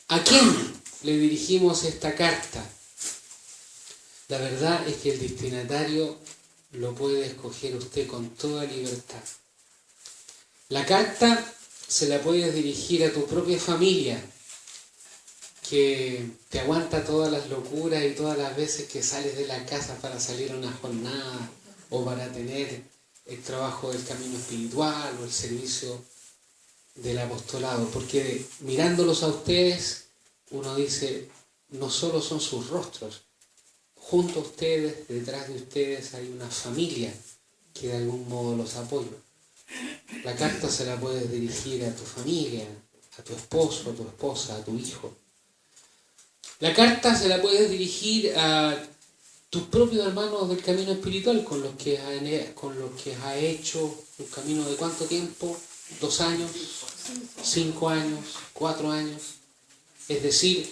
¿A quién le dirigimos esta carta? La verdad es que el destinatario lo puede escoger usted con toda libertad. La carta se la puedes dirigir a tu propia familia, que te aguanta todas las locuras y todas las veces que sales de la casa para salir a una jornada o para tener el trabajo del camino espiritual o el servicio del apostolado, porque mirándolos a ustedes uno dice, no solo son sus rostros, junto a ustedes, detrás de ustedes hay una familia que de algún modo los apoya. La carta se la puedes dirigir a tu familia, a tu esposo, a tu esposa, a tu hijo. La carta se la puedes dirigir a tus propios hermanos del camino espiritual con los que has hecho un camino de ¿cuánto tiempo? 2 años, 5 años, 4 años. Es decir,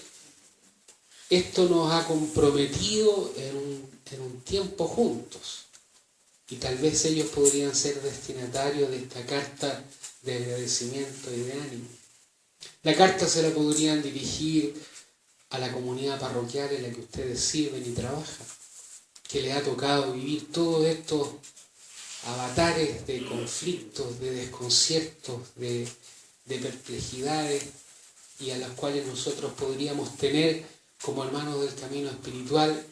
esto nos ha comprometido en un tiempo juntos. Y tal vez ellos podrían ser destinatarios de esta carta de agradecimiento y de ánimo. La carta se la podrían dirigir a la comunidad parroquial en la que ustedes sirven y trabajan, que les ha tocado vivir todos estos avatares de conflictos, de desconciertos, de perplejidades, y a las cuales nosotros podríamos tener como hermanos del camino espiritual,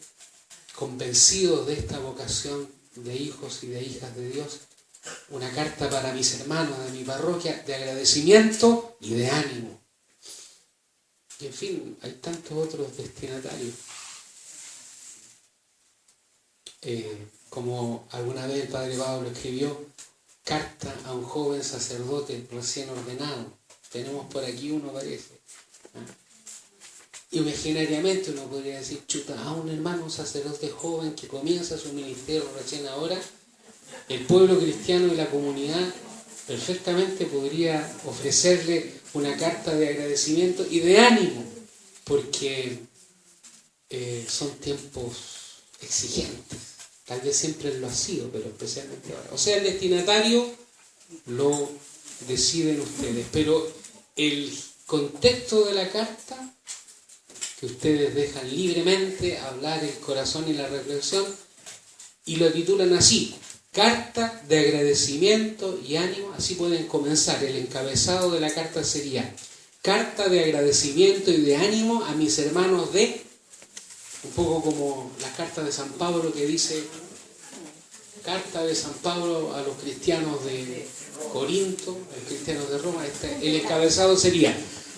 convencidos de esta vocación de hijos y de hijas de Dios, una carta para mis hermanos de mi parroquia de agradecimiento y de ánimo. Y en fin, hay tantos otros destinatarios. Como alguna vez el Padre Pablo escribió, carta a un joven sacerdote recién ordenado. Tenemos por aquí uno, parece. imaginariamente uno podría decir, chuta, a un hermano sacerdote joven que comienza su ministerio recién ahora, el pueblo cristiano y la comunidad perfectamente podría ofrecerle una carta de agradecimiento y de ánimo, porque son tiempos exigentes. Tal vez siempre lo ha sido, pero especialmente ahora. O sea, el destinatario lo deciden ustedes, pero el contexto de la carta, que ustedes dejan libremente hablar el corazón y la reflexión, y lo titulan así, carta de agradecimiento y ánimo, así pueden comenzar. El encabezado de la carta sería, carta de agradecimiento y de ánimo a mis hermanos de, un poco como la carta de San Pablo que dice, carta de San Pablo a los cristianos de Corinto, a los cristianos de Roma. El encabezado sería,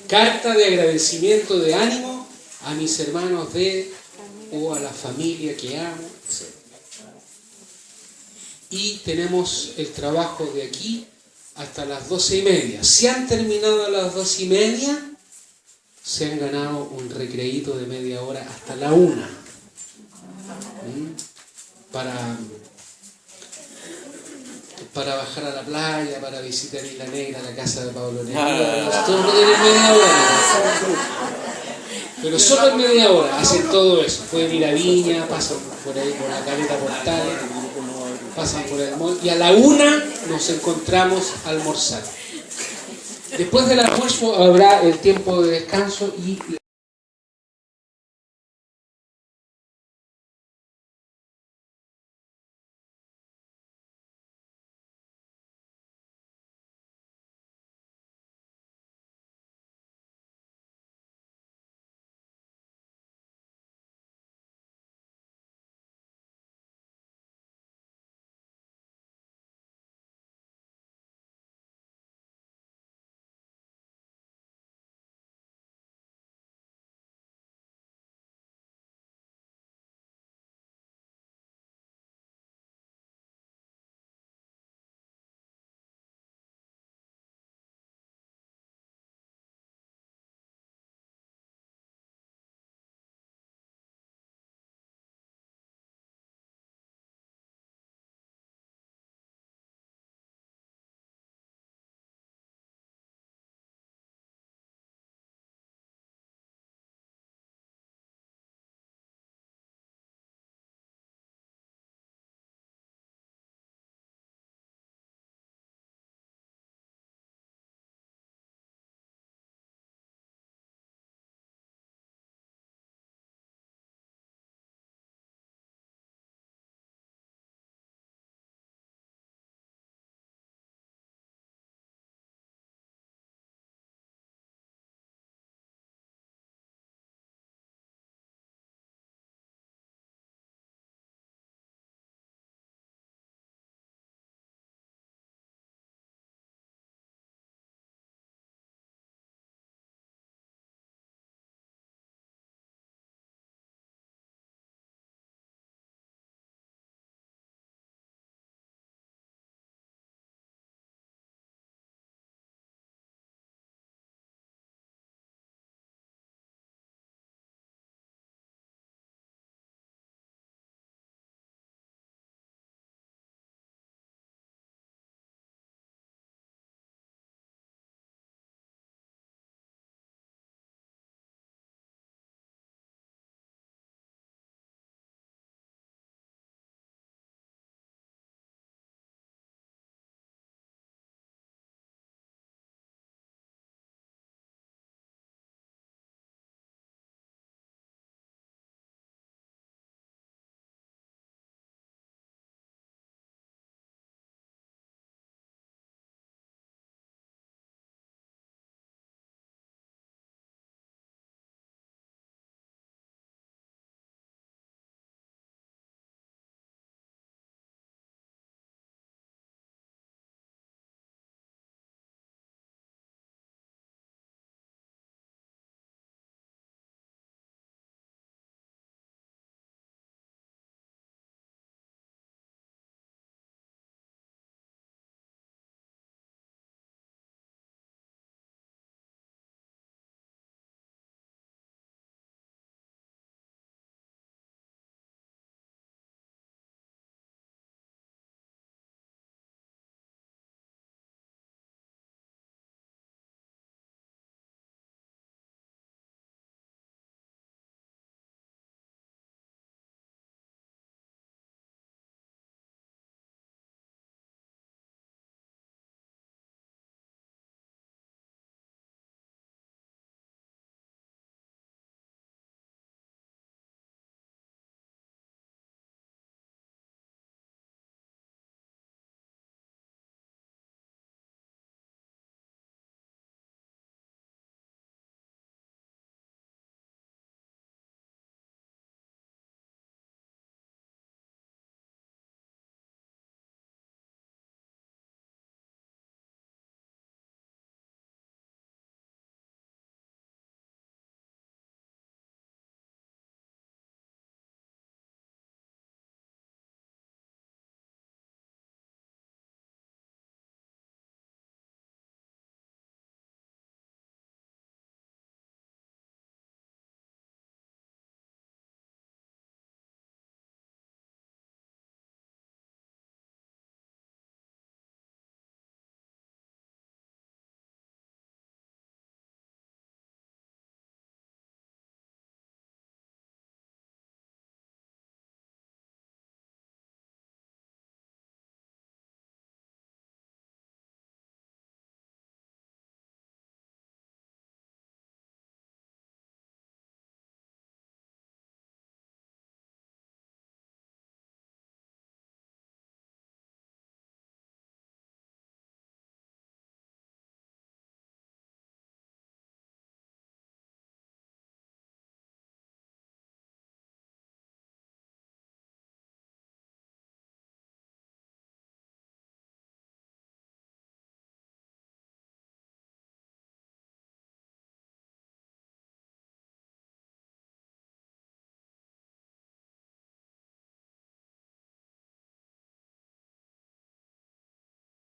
carta de agradecimiento, de ánimo a mis hermanos de, o a la familia que amo, etc. Y tenemos el trabajo de aquí hasta las 12:30. Si han terminado a las 12:30, se han ganado un recreíto de media hora hasta la 1. Para bajar a la playa, para visitar Isla Negra, la casa de Pablo Neruda. Todo tiene media hora. Pero solo en media hora hacen todo eso. Pueden ir a Viña, pasan por ahí por la Caleta Portal, pasan por el mall y a la 1 nos encontramos a almorzar. Después del almuerzo habrá el tiempo de descanso y